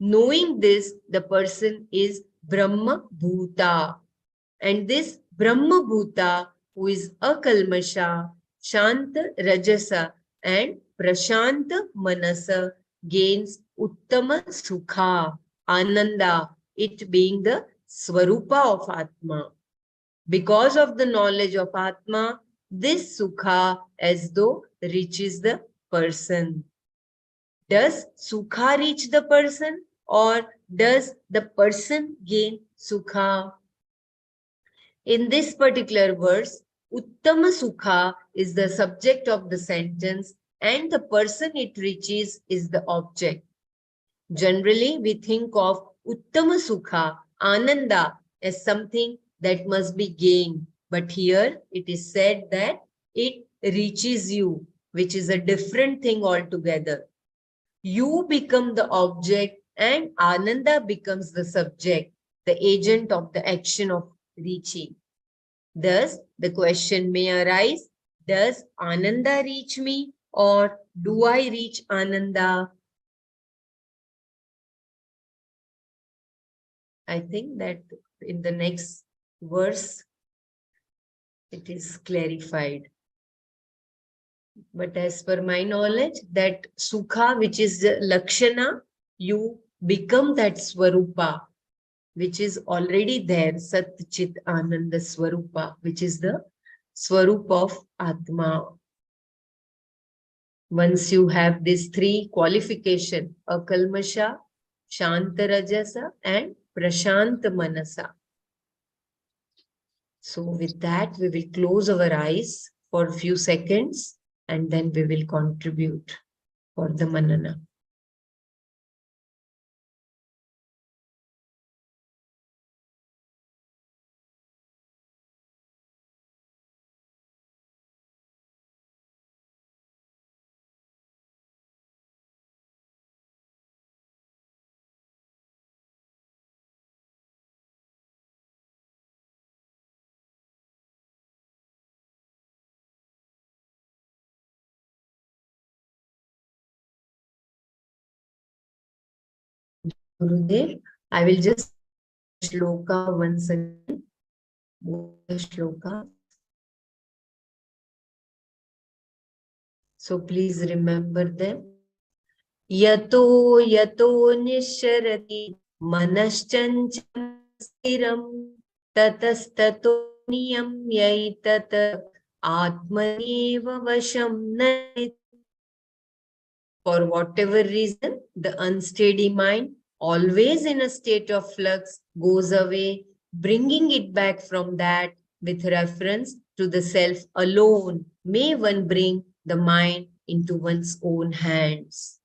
Knowing this, the person is Brahma Bhuta. And this Brahma Bhuta, who is akalmasha, Shanta Rajasa, and Prashanta Manasa, gains Uttama Sukha, Ananda, it being the Swarupa of Atma. Because of the knowledge of Atma, this Sukha as though reaches the person. Does Sukha reach the person, or does the person gain Sukha? In this particular verse, Uttama Sukha is the subject of the sentence and the person it reaches is the object. Generally, we think of Uttama Sukha, Ananda, as something that must be gained. But here it is said that it reaches you, which is a different thing altogether. You become the object and Ananda becomes the subject, the agent of the action of reaching. Thus, the question may arise, does Ananda reach me or do I reach Ananda? I think that in the next verse, it is clarified. But as per my knowledge, that Sukha, which is the Lakshana, you become that Swarupa, which is already there, Sat Chit Ananda Swarupa, which is the Swarup of Atma. Once you have these three qualification, Akalmasha, Shanta Rajasa, and Prashanta Manasa. So with that, we will close our eyes for a few seconds and then we will contribute for the Manana. Gurudev, I will just shloka once again. The shloka. So please remember them. Yato yato nisharati manaschancam stiram tatastato niyamyaitat atmaneva vasham nait. For whatever reason, the unsteady mind, always in a state of flux, goes away, bringing it back from that with reference to the self alone. May one bring the mind into one's own hands.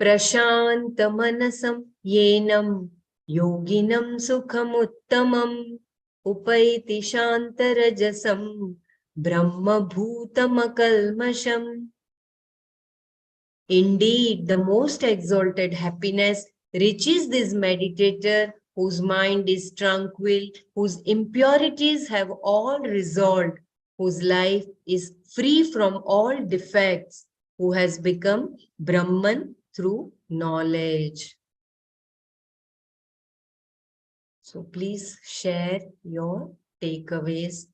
Prashantamanasam yenam yoginam sukhamuttamam upaiti shantarajasam brahma bhutamakalmasham. Indeed, the most exalted happiness reaches this meditator whose mind is tranquil, whose impurities have all resolved, whose life is free from all defects, who has become Brahman through knowledge. So please share your takeaways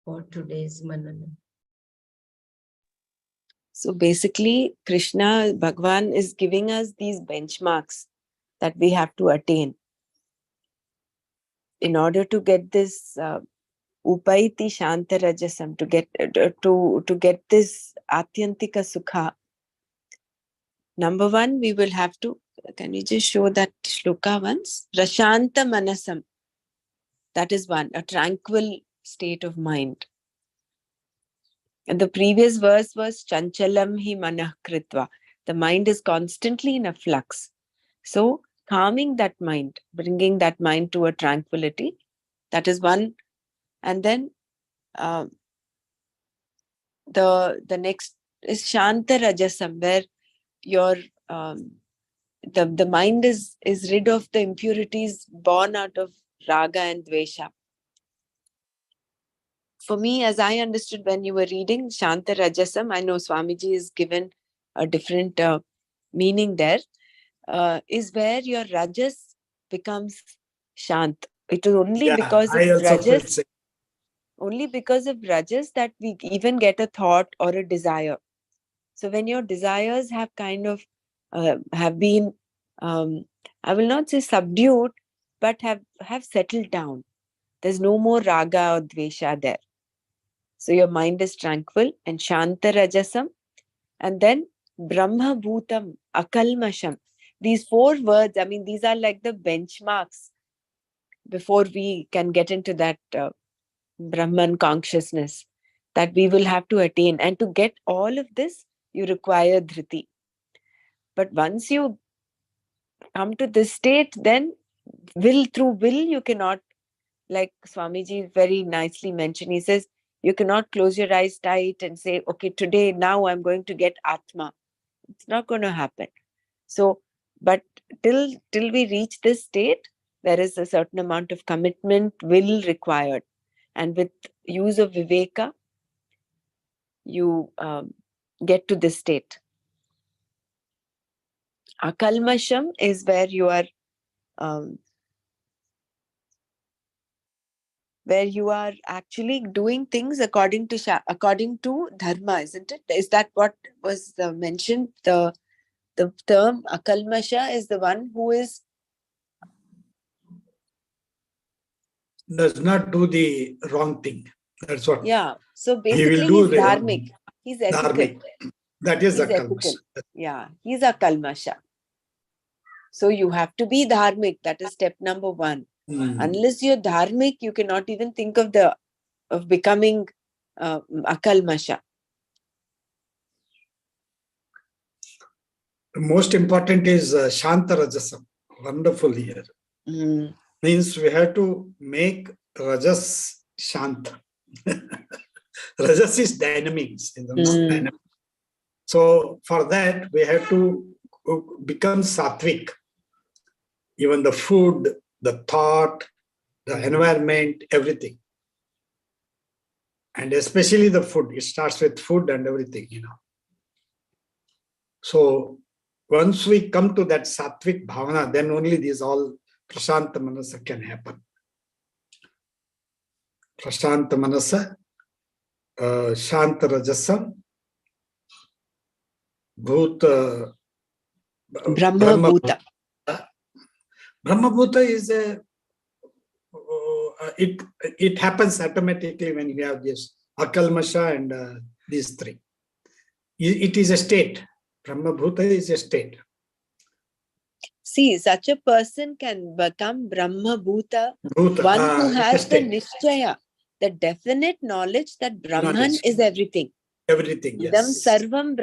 for today's Manana. So basically, Krishna, Bhagwan is giving us these benchmarks that we have to attain in order to get this upaiti shanta rajasam, to get this atyantika sukha. Number one, we will have to, can we just show that shloka once? Prashanta manasam. That is one, a tranquil state of mind. And the previous verse was chanchalam hi manah kritva. The mind is constantly in a flux. So calming that mind, bringing that mind to a tranquility, that is one. And then the next is shanta rajasam, where your the mind is rid of the impurities born out of raga and dvesha. For me, as I understood when you were reading Shanta Rajasam, I know Swamiji has given a different meaning there, is where your Rajas becomes Shant. It is only Yeah, because of I also felt Rajas, same. only because of Rajas that we even get a thought or a desire. So when your desires have kind of have been, I will not say subdued, but have settled down. There's no more raga or dvesha there. So your mind is tranquil and shanta rajasam. And then brahma bhutam, akalmasham. These 4 words, I mean, these are like the benchmarks before we can get into that Brahman consciousness that we will have to attain. And to get all of this, you require dhriti. But once you come to this state, then through will, you cannot, like Swamiji very nicely mentioned, he says, you cannot close your eyes tight and say, okay, today, now I'm going to get Atma. It's not going to happen. So, but till we reach this state, there is a certain amount of commitment, will required. And with use of Viveka, you get to this state. Akalmasham is where you are actually doing things according to dharma, isn't it? Is that what was mentioned? The term akalmasha is the one who is Does not do the wrong thing. That's what. yeah. So He will basically, do he's the dharmic. He's ethical. dharmic. That is He's the ethical. kalmas. Yeah, he's a kalmasha. So you have to be dharmic. That is step number 1. Unless you're dharmic, you cannot even think of becoming akalmasha. Most important is Shanta Rajasam. Wonderful here. Means we have to make Rajas Shanta. Rajas is dynamics. Dynamic. So for that, we have to become sattvic. Even the food, the thought, the environment, everything. And especially the food. It starts with food and everything, So once we come to that sattvic bhavana, then only these all prashanta manasa can happen. Prashanta manasa, shanta rajasam, bhuta, Brahma bhuta. Brahma bhuta is it happens automatically when you have this akalmasha and these 3. It is a state. Brahma bhuta is a state. See, such a person can become Brahma Bhuta, Bhuta, one who has the state. Nishchaya, the definite knowledge that Brahman Knowledge. is everything. Everything, yes. Idam sarvam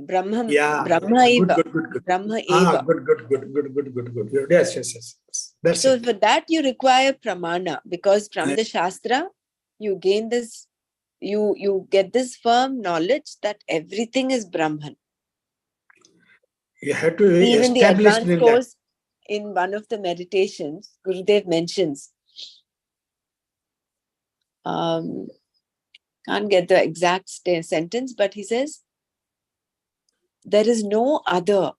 Brahma Yeah. Brahma eva. Good. Brahma eva. Good. Yes. That's So it. for that you require pramana, because from the Shastra, you gain this, you get this firm knowledge that everything is Brahman. You have to Even the establish advanced in course, in one of the meditations, Gurudev mentions, can't get the exact sentence, but he says, there is no other,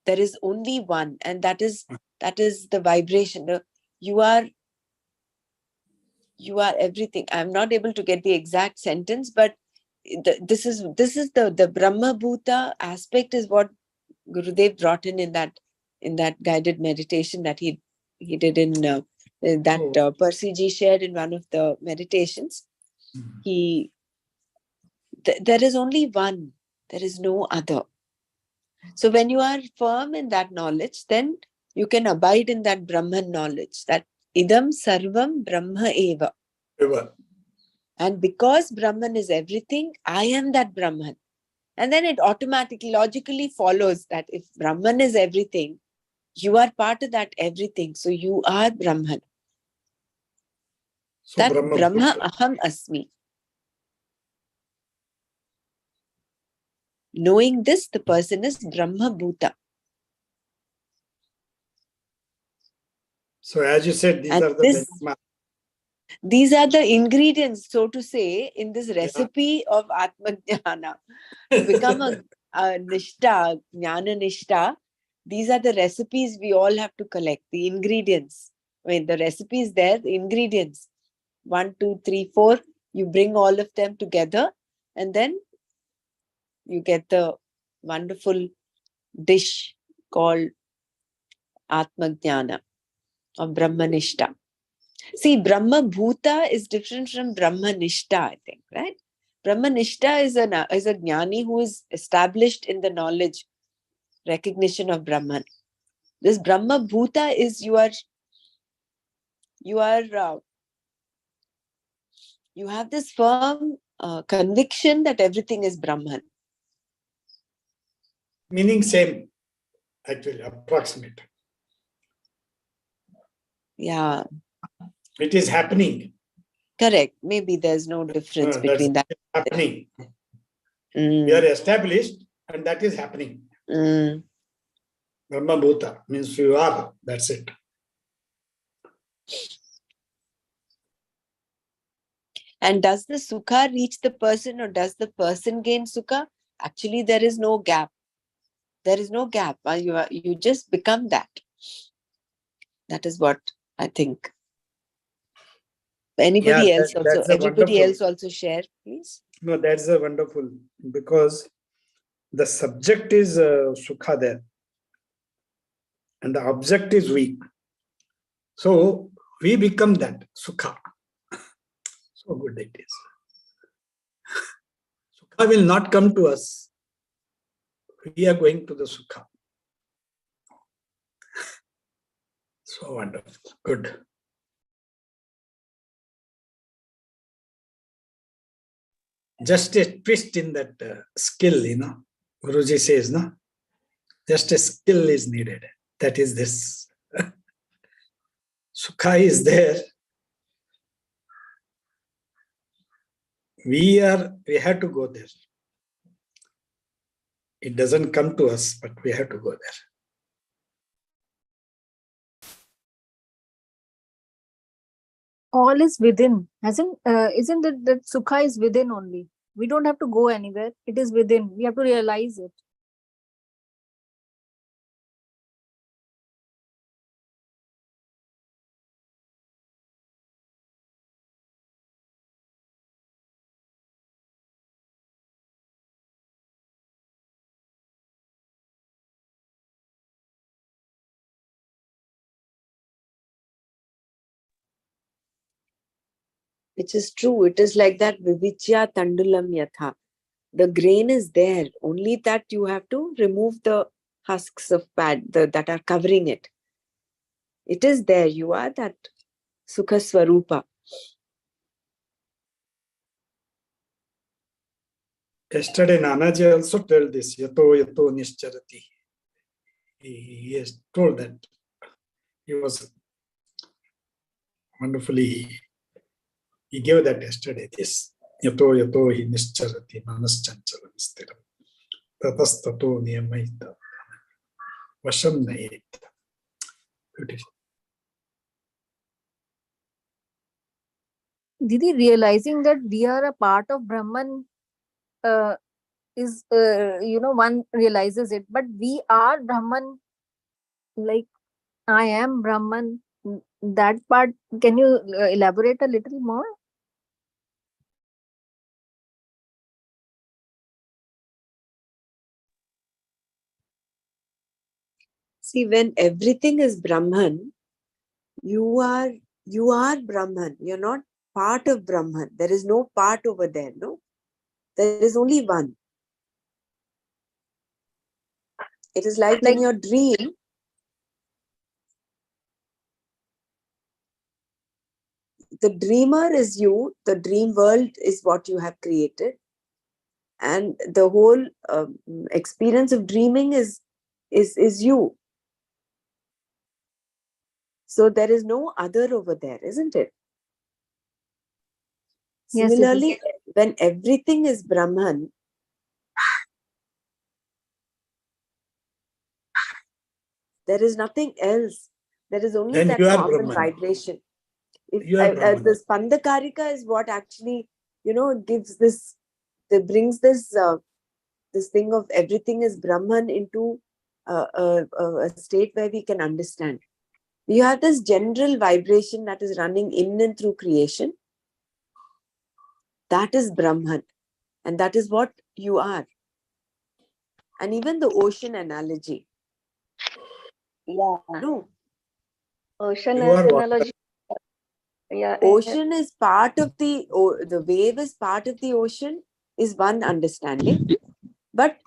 there is only one, and that is the vibration. You are everything. I'm not able to get the exact sentence, but this is the Brahma Bhuta aspect is what Gurudev brought in that guided meditation that he did in that Percy G shared in one of the meditations. There is only one. There is no other. So when you are firm in that knowledge, then you can abide in that Brahman knowledge, that idam sarvam Brahma eva. And because Brahman is everything, I am that Brahman. And then it automatically, logically follows that if Brahman is everything, you are part of that everything. So you are Brahman. So that Brahma aham asmi. Knowing this, the person is Brahma Bhuta. So as you said, these And are the benchmark. these are the ingredients, so to say, in this recipe of Atmajnana. To become a Nishta, Jnana Nishta, these are the recipes we all have to collect, the ingredients. I mean, the recipe is there, the ingredients. 1, 2, 3, 4. You bring all of them together, and then you get the wonderful dish called Atmajnana or Brahmanishta. See, Brahma Bhuta is different from Brahmanishta, I think, right? Brahmanishta is a jnani who is established in the knowledge, recognition of Brahman. This Brahma Bhuta is you have this firm conviction that everything is Brahman. Meaning same, actually, approximate. Yeah. It is happening. Correct. Maybe there's no difference between that. Happening. We are established, and that is happening. Brahma Bhuta means you are. That's it. And does the sukha reach the person, or does the person gain sukha? Actually, there is no gap. There is no gap. You just become that. That is what I think. Anybody else also? Everybody else also share, please. No, that's a wonderful, because the subject is sukha there, and the object is we. So we become that sukha. So good it is. Sukha will not come to us. We are going to the sukha. So wonderful. Good. Just a twist in that skill, Guruji says, no? Just a skill is needed. That is this. Sukha is there. We have to go there. It doesn't come to us, but we have to go there. All is within. Isn't it that sukha is within only? We don't have to go anywhere. It is within. We have to realize it. Which is true. It is like that vivichya tandulam yatha. The grain is there, only that you have to remove the husks of pad that are covering it. It is there. You are that sukha swarupa. Yesterday, Nanaji also told this, yato yato nischarati. He has told that. He was wonderfully, he gave that yesterday, this. Yato yato hi nischarati manaschanchalam stiram. Tatastato niyamaita. Vasham nayet. Beautiful. Didi, realizing that we are a part of Brahman is, one realizes it, but we are Brahman, like I am Brahman. That part, can you elaborate a little more? See, when everything is Brahman, you are Brahman. You're not part of Brahman. There is no part over there, no? There is only one. It is like in your dream. The dreamer is you. The dream world is what you have created. And the whole experience of dreaming is you. So there is no other over there, isn't it? Yes, Similarly, when everything is Brahman, there is nothing else. There is only Then that you are common Brahman. vibration. You are Brahman. This Pandakarika is what actually, gives this, brings this this thing of everything is Brahman into a state where we can understand. You have this general vibration that is running in and through creation. That is Brahman. And that is what you are. And even the ocean analogy. Yeah. No. Ocean You are water. analogy. Yeah. Ocean is part of the wave is part of the ocean is one understanding. But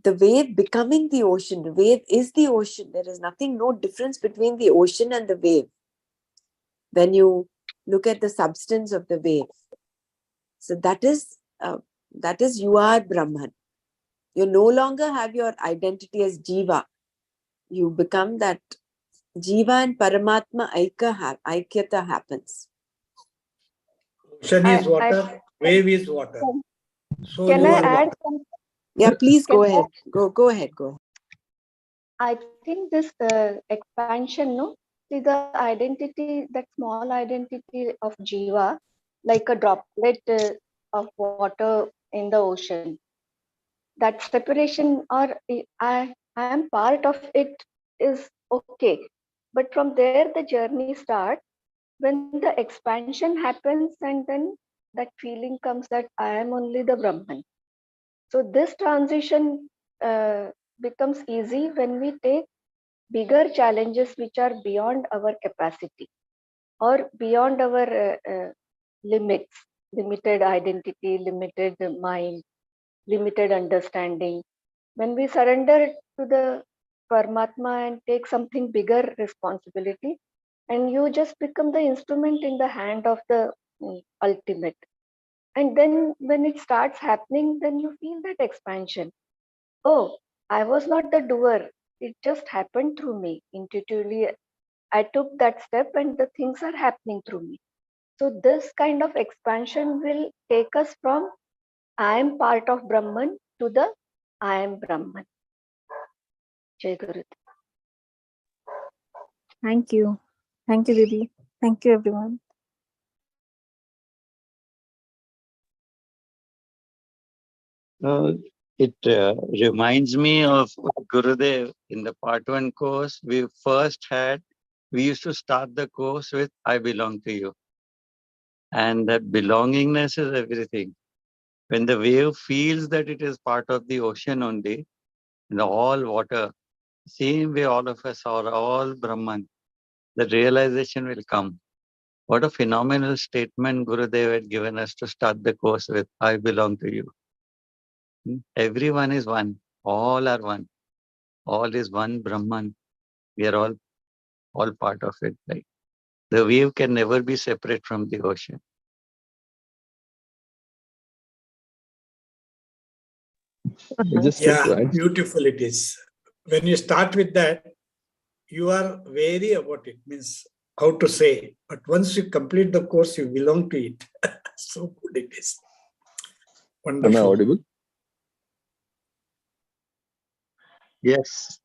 the wave becoming the ocean, the wave is the ocean. There is nothing, no difference between the ocean and the wave. When you look at the substance of the wave. So that is you are Brahman. You no longer have your identity as Jiva. You become that Jiva and Paramatma Aikyata happens. Ocean is water, wave is water. So Can you I are add water. some? Yeah, please Can go I- ahead. Go ahead. I think this expansion, no, see the identity, that small identity of Jiva, like a droplet of water in the ocean. That separation, or I am part of it, is okay. But from there, the journey starts when the expansion happens, and then that feeling comes that I am only the Brahman. So this transition becomes easy when we take bigger challenges which are beyond our capacity or beyond our limits, limited identity, limited mind, limited understanding. When we surrender to the Paramatma and take something bigger responsibility, and you just become the instrument in the hand of the ultimate. And then when it starts happening, then you feel that expansion. Oh, I was not the doer. It just happened through me. Intuitively, I took that step and the things are happening through me. So this kind of expansion will take us from I am part of Brahman to the I am Brahman. Jai Guru. Thank you. Thank you, Didi. Thank you, everyone. Uh, it reminds me of Gurudev in the part 1 course. We used to start the course with I belong to you. And that belongingness is everything. When the wave feels that it is part of the ocean only, and all water, same way all of us are all Brahman, the realization will come. What a phenomenal statement Gurudev had given us to start the course with, I belong to you. Everyone is one. All are one. All is one Brahman. We are all part of it. Right? The wave can never be separate from the ocean. Just Yeah, beautiful it is. When you start with that, you are wary about it, means how to say. But once you complete the course, you belong to it. So good it is. Wonderful. Am I audible? Yes.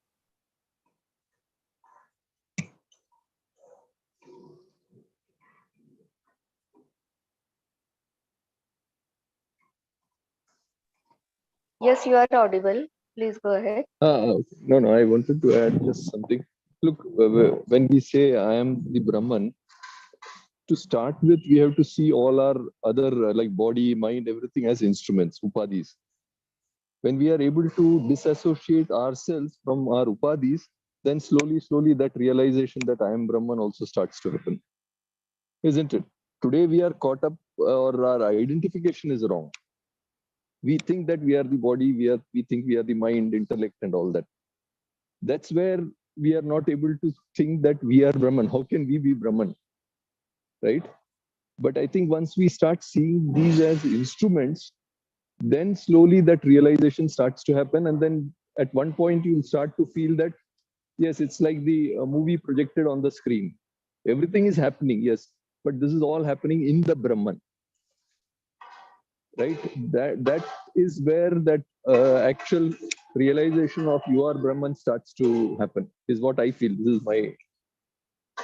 Yes, you are audible. Please go ahead. No, I wanted to add just something. Look, when we say I am the Brahman, to start with, we have to see all our other like body, mind, everything as instruments, upadhis. When we are able to disassociate ourselves from our upadhis, then slowly that realization that I am Brahman also starts to happen. Isn't it? Today we are caught up, or our identification is wrong. We think that we are the body, we think we are the mind, intellect, and all that. That's where we are not able to think that we are Brahman. How can we be Brahman? Right? But I think once we start seeing these as instruments, then slowly that realization starts to happen. And then at one point, you'll start to feel that, yes, it's like the movie projected on the screen. Everything is happening, yes, but this is all happening in the Brahman. Right? That is where that actual realization of you are Brahman starts to happen, is what I feel. This is my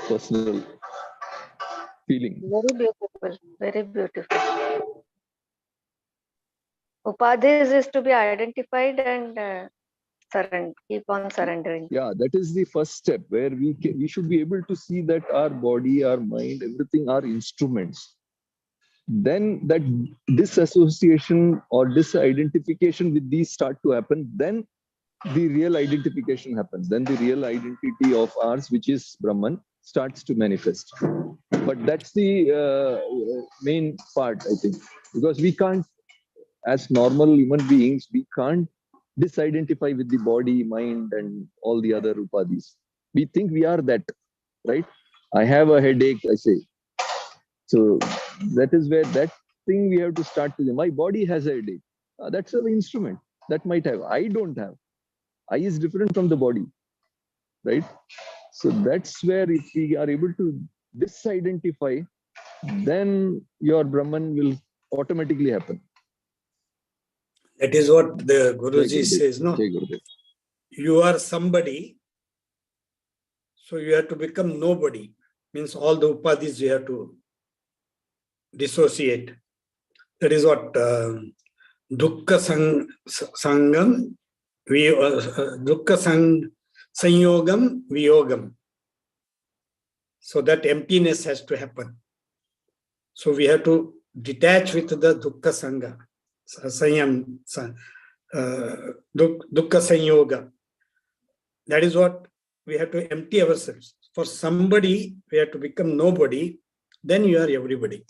personal feeling. Very beautiful. Very beautiful. Upadhis is to be identified and keep on surrendering. Yeah, that is the first step where we should be able to see that our body, our mind, everything are instruments. Then that disassociation or disidentification with these start to happen. Then the real identification happens. Then the real identity of ours, which is Brahman, starts to manifest. But that's the main part, I think, because we can't, as normal human beings, we can't disidentify with the body, mind, and all the other upadhis. We think we are that, right? I have a headache, I say. So that is where that thing we have to start to. My body has a headache. That's an instrument that might have. I don't have. I is different from the body, right? So that's where if we are able to disidentify, then your Brahman will automatically happen. That is what the Guruji Jai Gurudev. says, no? Jai Gurudev. You are somebody, so you have to become nobody. Means all the upadhis you have to dissociate. That is what dukkha sangam, dukkha sanyogam viyogam. So that emptiness has to happen. So we have to detach with the dukkha sangha, sanyam, dukkha sanyoga. That is what we have to empty ourselves. For somebody, we have to become nobody, then you are everybody.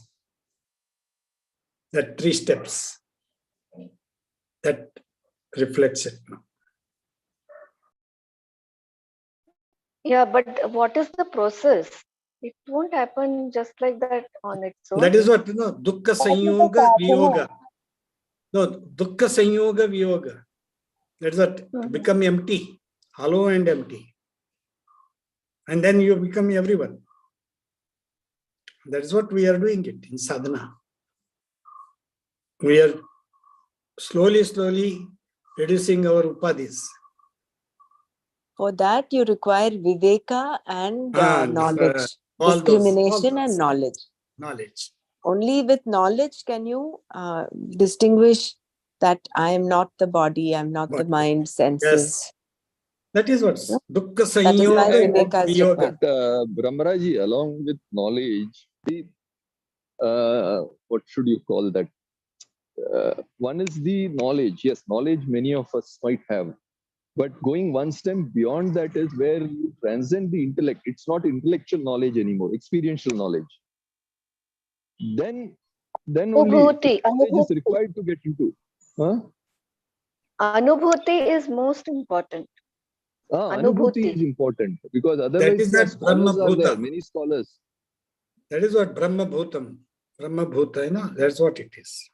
That 3 steps that reflects it. Yeah, but what is the process? It won't happen just like that on its own. That is what, dukkha sanyoga viyoga. No, dukkha sanyoga viyoga. That is what, become empty, hollow and empty. And then you become everyone. That is what we are doing it in sadhana. We are slowly reducing our upadhis. For that, you require viveka and knowledge, all discrimination those. and knowledge. Knowledge. Only with knowledge can you distinguish that I am not the body, I am not the mind, senses. Yes. That is what dukkha That is why sanyoga viveka is viyoga. required. Brahmaraji, along with knowledge, what should you call that? One is the knowledge. Yes, knowledge many of us might have. But going one step beyond that is where you transcend the intellect. It's not intellectual knowledge anymore, experiential knowledge. Then only knowledge is required to get into. Huh? Anubhuti is most important. Anubhuti is important because otherwise that is that Brahma scholars are there, Bhuta. many scholars. That is what Brahma Bhutam. Brahma Bhuta, that's what it is.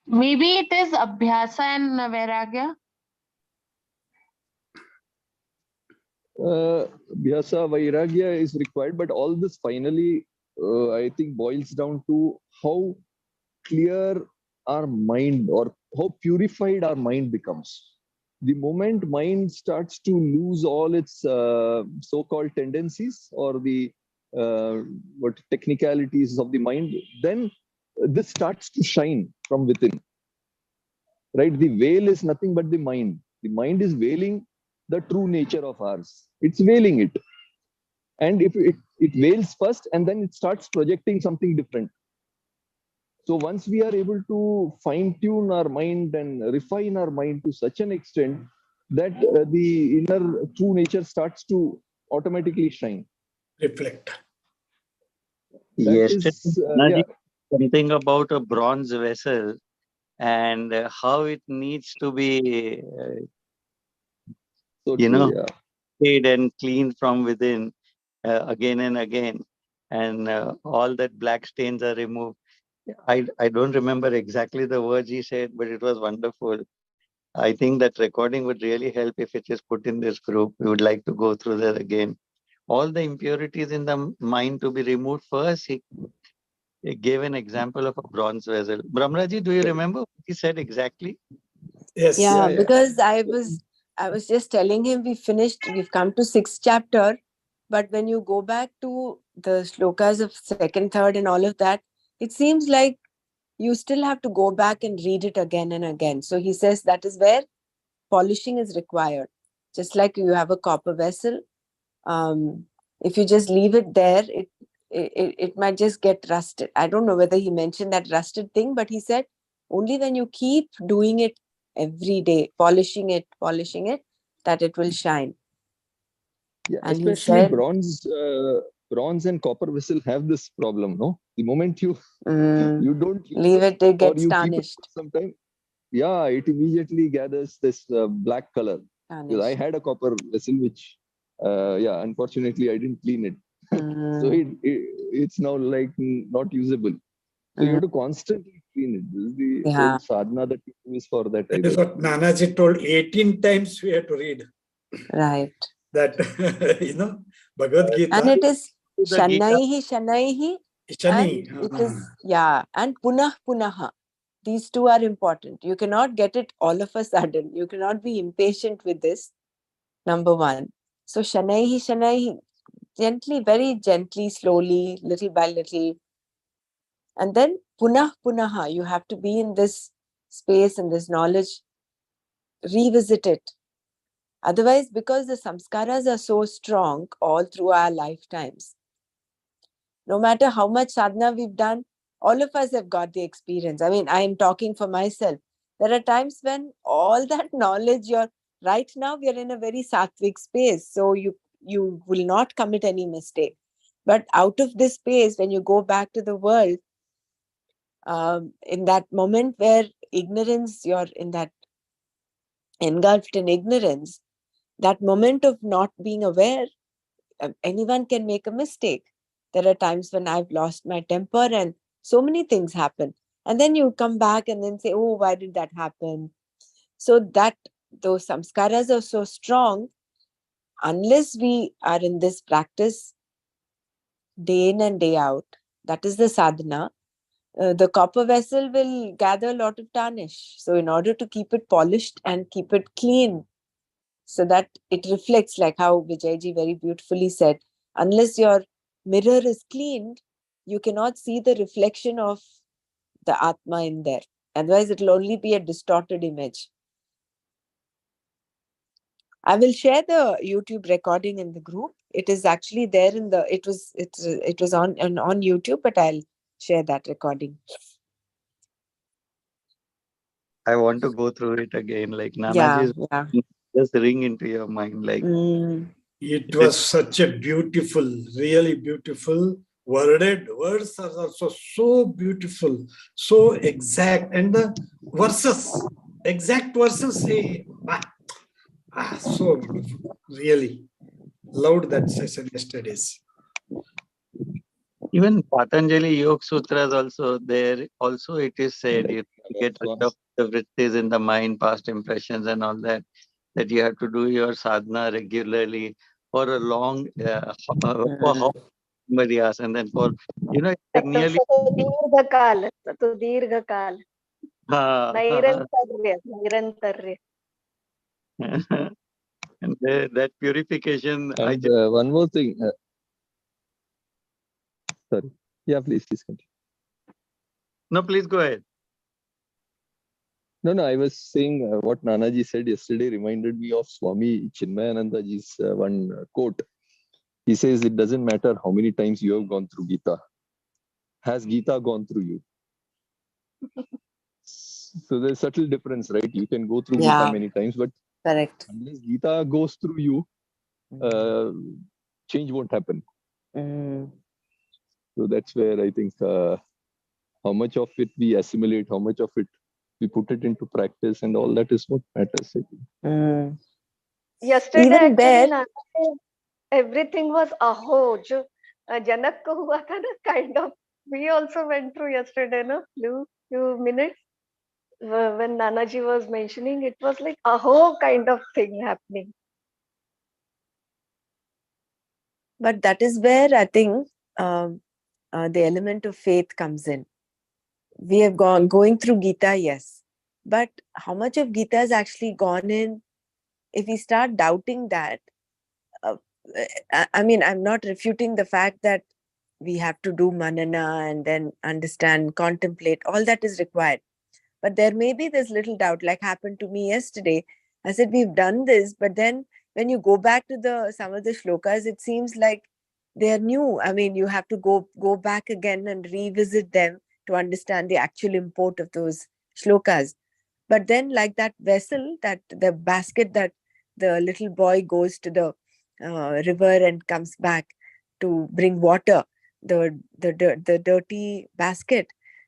Maybe it is Abhyasa and Vairagya. Abhyasa, Vairagya is required, but all this finally, I think, boils down to how clear our mind or how purified our mind becomes. The moment mind starts to lose all its so-called tendencies or the what technicalities of the mind, then this starts to shine from within. Right? The veil is nothing but the mind. The mind is veiling the true nature of ours. It's veiling it. And if it veils first and then it starts projecting something different. So once we are able to fine-tune our mind and refine our mind to such an extent that the inner true nature starts to automatically shine. Reflect. Yesterday, something about a bronze vessel and how it needs to be, paid and cleaned from within again and again. And all that black stains are removed. I don't remember exactly the words he said, but it was wonderful. I think that recording would really help if it is put in this group. We would like to go through that again. All the impurities in the mind to be removed first. He gave an example of a bronze vessel. Brahmaraji, do you remember what he said exactly? Yes. Yeah, because I was I was just telling him we've come to 6th chapter, but when you go back to the shlokas of 2nd, 3rd and all of that, it seems like you still have to go back and read it again and again. So he says that is where polishing is required. Just like you have a copper vessel, if you just leave it there, it might just get rusted. I don't know whether he mentioned that rusted thing, but he said only when you keep doing it every day, polishing it, that it will shine. Yeah, And he especially said, bronze and copper vessel have this problem, no? The moment you you don't use leave it, it or gets you keep it tarnished. for some time, yeah, it immediately gathers this black color. Because I Tarnished. had a copper vessel which, yeah, unfortunately I didn't clean it. So it's now like not usable. So you have to constantly clean it. This is the Yeah. whole sadhana that you use for that, I That is guess. what Nanaji told 18 times we have to read Right. that, Bhagavad Gita. And it is The Gita. Shanaihi, Shani. and it is, and punaha. These two are important. You cannot get it all of a sudden. You cannot be impatient with this, number one. So Shanaihi, gently, very gently, slowly, little by little. And then punaha, you have to be in this space and this knowledge, revisit it. Otherwise, because the samskaras are so strong all through our lifetimes, no matter how much sadhana we've done, all of us have got the experience. I mean, I am talking for myself. There are times when all that knowledge, right now we are in a very sattvic space, so you will not commit any mistake. But out of this space, when you go back to the world, in that moment where ignorance, you're in that engulfed in ignorance, that moment of not being aware, anyone can make a mistake. There are times when I've lost my temper and so many things happen. And then you come back and then say, oh, why did that happen? So that those samskaras are so strong, unless we are in this practice day in and day out, that is the sadhana, the copper vessel will gather a lot of tarnish. So in order to keep it polished and keep it clean, so that it reflects, like how Vijayji very beautifully said, unless your mirror is cleaned, you cannot see the reflection of the Atma in there. Otherwise, it will only be a distorted image. I will share the YouTube recording in the group. It is actually there in the, it was on YouTube, but I'll share that recording. I want to go through it again. Like Yeah, Nanaji's just ring into your mind. Like It was such a beautiful, really beautiful worded. Words are also so beautiful, so exact. And the verses, exact verses say, so wonderful. Really loved that session yesterday's. even Patanjali Yoga Sutras also, there also it is said you get rid of the vrittis in the mind, past impressions and all that, that you have to do your sadhana regularly for a long, for how somebody asks, and then for, it's like nearly तत्तु दीर्घकाल नैरन्तर्य and that purification. And one more thing. Sorry. Yeah, please continue. No, please go ahead. No, I was saying what Nanaji said yesterday reminded me of Swami Chinmayanandaji's one quote. He says, it doesn't matter how many times you have gone through Gita. Has Gita gone through you? So there's subtle difference, right? You can go through Gita many times, but correct. Unless Gita goes through you, change won't happen. So that's where I think how much of it we assimilate, how much of it we put it into practice, and all that is what matters, I think. Yesterday, Even actually, there, everything was aho. जो जनक को हुआ था ना, kind of. We also went through yesterday, no? Few minutes. When Nanaji was mentioning, it was like aho kind of thing happening. but that is where I think the element of faith comes in. We have going through Gita, yes, but how much of Gita has actually gone in if we start doubting that, uh, I mean, I'm not refuting the fact that we have to do manana and then understand, contemplate, all that is required. But there may be this little doubt, like happened to me yesterday. I said, we've done this, but then when you go back to some of the shlokas, it seems like they are new. I mean, you have to go back again and revisit them to understand the actual import of those shlokas. But then, like that vessel, that the basket that the little boy goes to the river and comes back to bring water, the dirty basket,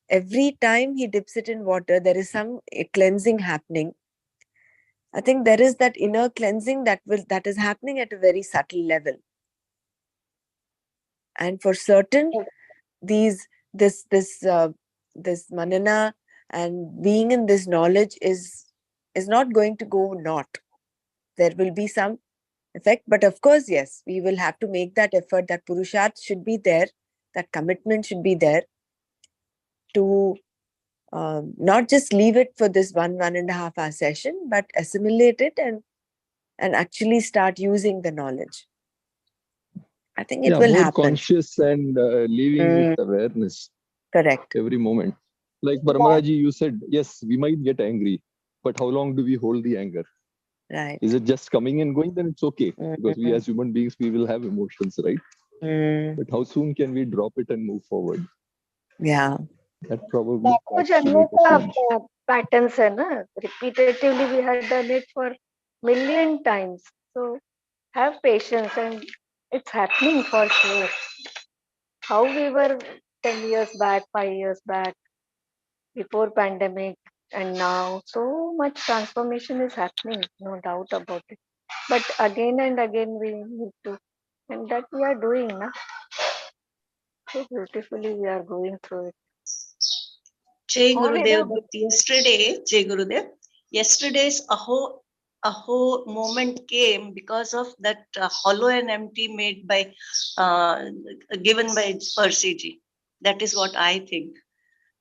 every time he dips it in water, there is some cleansing happening. I think there is that inner cleansing that is happening at a very subtle level. And for certain, this manana and being in this knowledge is not going to go not. There will be some effect, but of course, yes, we will have to make that effort. That purusharth should be there, that commitment should be there to not just leave it for this 1.5 hour session, but assimilate it and actually start using the knowledge. I think it will more happen. conscious and living with awareness. Correct. Every moment. Like Paramaraji, you said, yes, we might get angry, but how long do we hold the anger? Right. Is it just coming and going? Then it's okay. Because we as human beings, we will have emotions, right? But how soon can we drop it and move forward? Yeah. That probably वो जन्मों का patterns है ना, repetitively we had done it for million times. So have patience, and it's happening for sure. How we were 10 years back, 5 years back, before pandemic, and now so much transformation is happening, no doubt about it. But again and again we need to, and that we are doing, na? So beautifully we are going through it. Jai Gurudev, but yesterday's aho moment came because of that hollow and empty made by, given by Percy ji. That is what I think.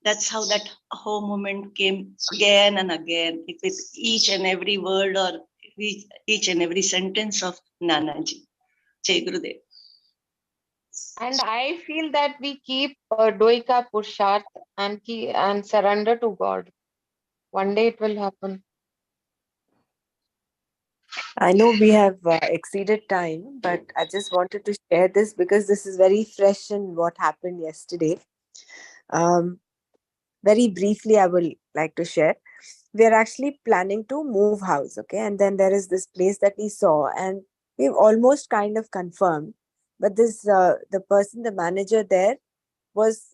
That's how that aho moment came again and again, with each and every word or each and every sentence of Nanaji. Jai Gurudev. And I feel that we keep doing our Purusharth and surrender to God. One day it will happen. I know we have exceeded time, but I just wanted to share this because this is very fresh in what happened yesterday. Very briefly, I will like to share. We are actually planning to move house, okay? And then there is this place that we saw, and we've almost kind of confirmed. But this, the manager there, was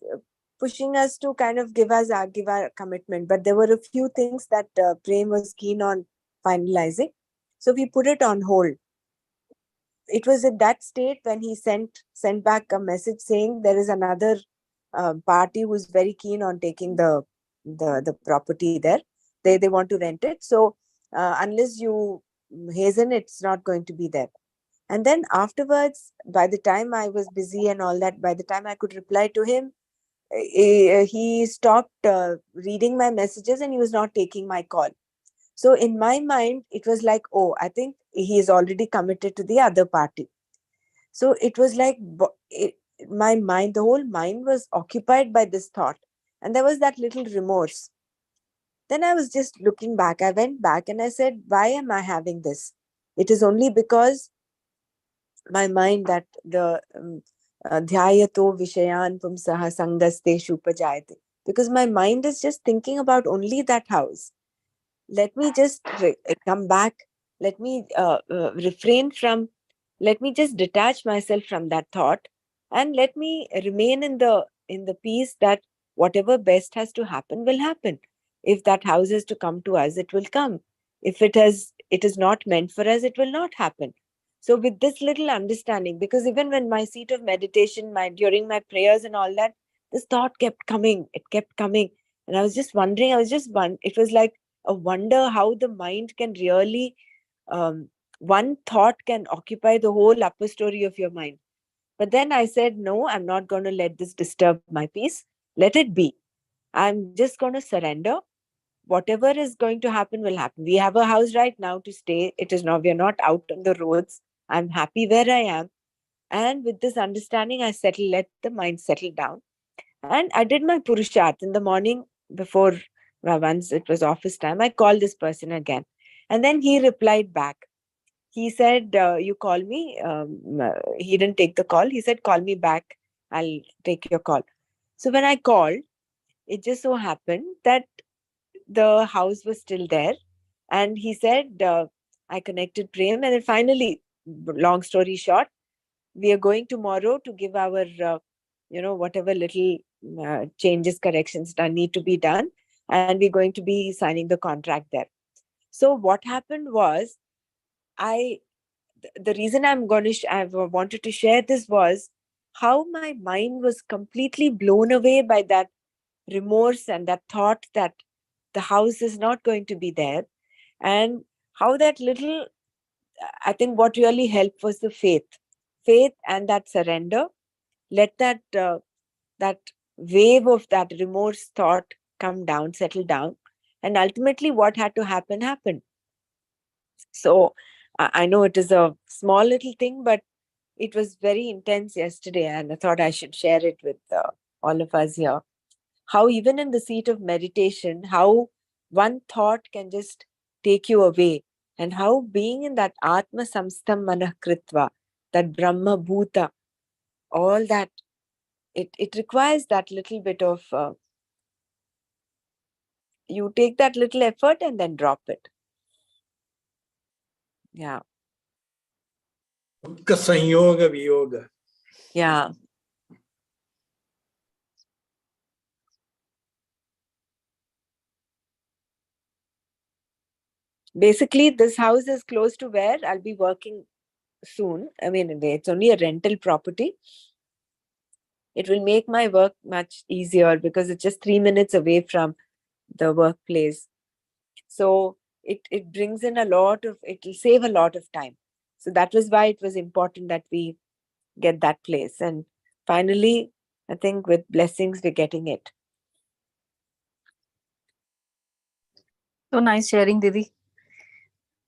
pushing us to kind of give our commitment. But there were a few things that Prem was keen on finalizing, so we put it on hold. It was at that state when he sent back a message saying there is another party who's very keen on taking the property there. They want to rent it. So unless you hasten, it's not going to be there. And then afterwards, by the time I was busy and all that, by the time I could reply to him, he stopped reading my messages and he was not taking my call. So in my mind, it was like, oh, I think he is already committed to the other party. So it was like my mind, the whole mind was occupied by this thought. And there was that little remorse. Then I was just looking back. I went back and I said, why am I having this? It is only because my mind that the dhyayato vishayan pumsaha sangaste shupajayate. Because my mind is just thinking about only that house. Let me just come back. Let me let me just detach myself from that thought, and let me remain in the peace that whatever best has to happen will happen. If that house is to come to us, it will come. If it is not meant for us, it will not happen. So with this little understanding, because even when my seat of meditation, during my prayers and all that, this thought kept coming. It kept coming. And I was just wondering, it was like a wonder how the mind can really, one thought can occupy the whole upper story of your mind. But then I said, no, I'm not going to let this disturb my peace. Let it be. I'm just going to surrender. whatever is going to happen will happen. We have a house right now to stay. It is not, we are not out on the roads. I'm happy where I am. And with this understanding, I let the mind settle down. And I did my Purusharth in the morning before, once it was office time, I called this person again. And then he replied back. He said, you call me. He didn't take the call. He said, call me back. I'll take your call. So when I called, it just so happened that the house was still there. And he said, I connected Prem. And then finally, long story short, we are going tomorrow to give our, whatever little changes, corrections done need to be done. And we're going to be signing the contract there. So what happened was, the reason I wanted to share this was how my mind was completely blown away by that remorse and that thought that the house is not going to be there. And how that little, I think what really helped was the faith and that surrender. Let that wave of that remorse thought come down, settle down. And ultimately what had to happen happened. So I know it is a small little thing, but it was very intense yesterday, and I thought I should share it with all of us here. How even in the seat of meditation, how one thought can just take you away, and how being in that Atma Samstam Manah Kritva, that Brahma Bhuta, all that, it requires that little bit of, you take that little effort and then drop it. Yeah. Dukkha Sanyoga Viyoga. Yeah. Basically, this house is close to where I'll be working soon. I mean, it's only a rental property. It will make my work much easier because it's just 3 minutes away from the workplace. So it brings in it will save a lot of time. So that was why it was important that we get that place. And finally, I think with blessings, we're getting it. So nice sharing, Didi.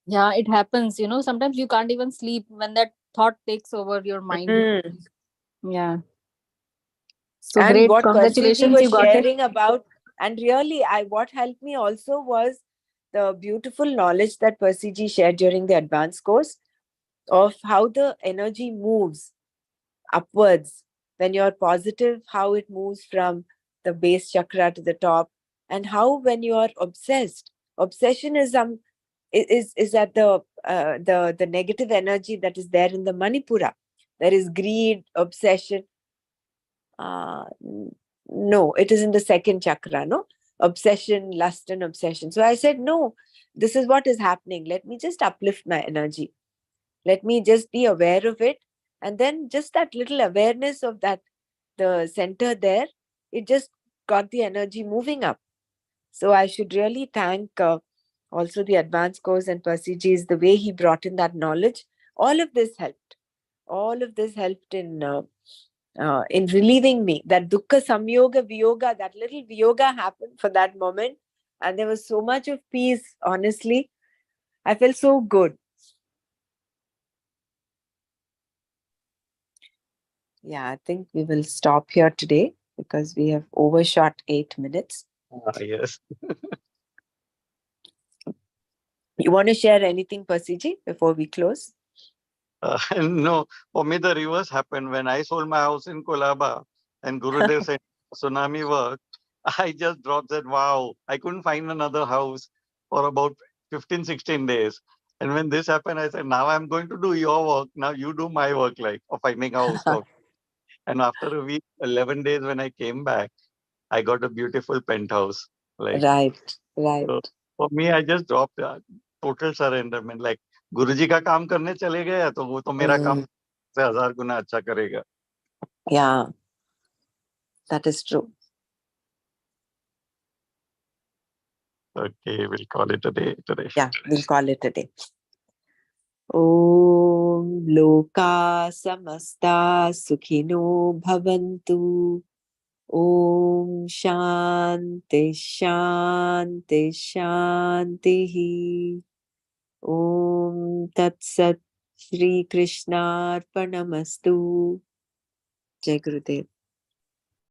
Yeah, it happens. Sometimes you can't even sleep when that thought takes over your mind. Yeah. So And great. what Persiji Congratulations, was you got it. sharing about, and really, what helped me also was the beautiful knowledge that Persiji shared during the advanced course of how the energy moves upwards. When you're positive, how it moves from the base chakra to the top, and how when you are obsessed, obsession is at the negative energy that is there in the Manipura. There is greed, obsession. No, it is in the second chakra, no? Obsession, lust, and obsession. So I said, no, this is what is happening. Let me just uplift my energy. Let me just be aware of it. And then just that little awareness of that, the center there, it just got the energy moving up. So I should really thank also the advanced course and Percy's, the way he brought in that knowledge. All of this helped. All of this helped in relieving me. That dukkha samyoga viyoga, that little viyoga happened for that moment. And there was so much of peace, honestly. I felt so good. Yeah, I think we will stop here today because we have overshot 8 minutes. Yes. You want to share anything, Persiji, before we close? No, for me, the reverse happened when I sold my house in Kolaba and Gurudev said tsunami work. I just dropped that, wow, I couldn't find another house for about 15, 16 days. And when this happened, I said, now I'm going to do your work. Now you do my work, like of finding a house. And after a week, 11 days, when I came back, I got a beautiful penthouse. Like, Right. so for me, I just dropped total surrenderment. Like, गुरुजी का काम करने चले गए तो वो तो मेरा काम से 1000 गुना अच्छा करेगा. Yeah, that is true. Okay, we'll call it a day today. Yeah, we'll call it a day. Om Loka Samasta Sukhino Bhavantu Om Shanti Shanti Shanti. Om Tat Sat. Shri Krishna Arpanamastu. Jai Gurudev.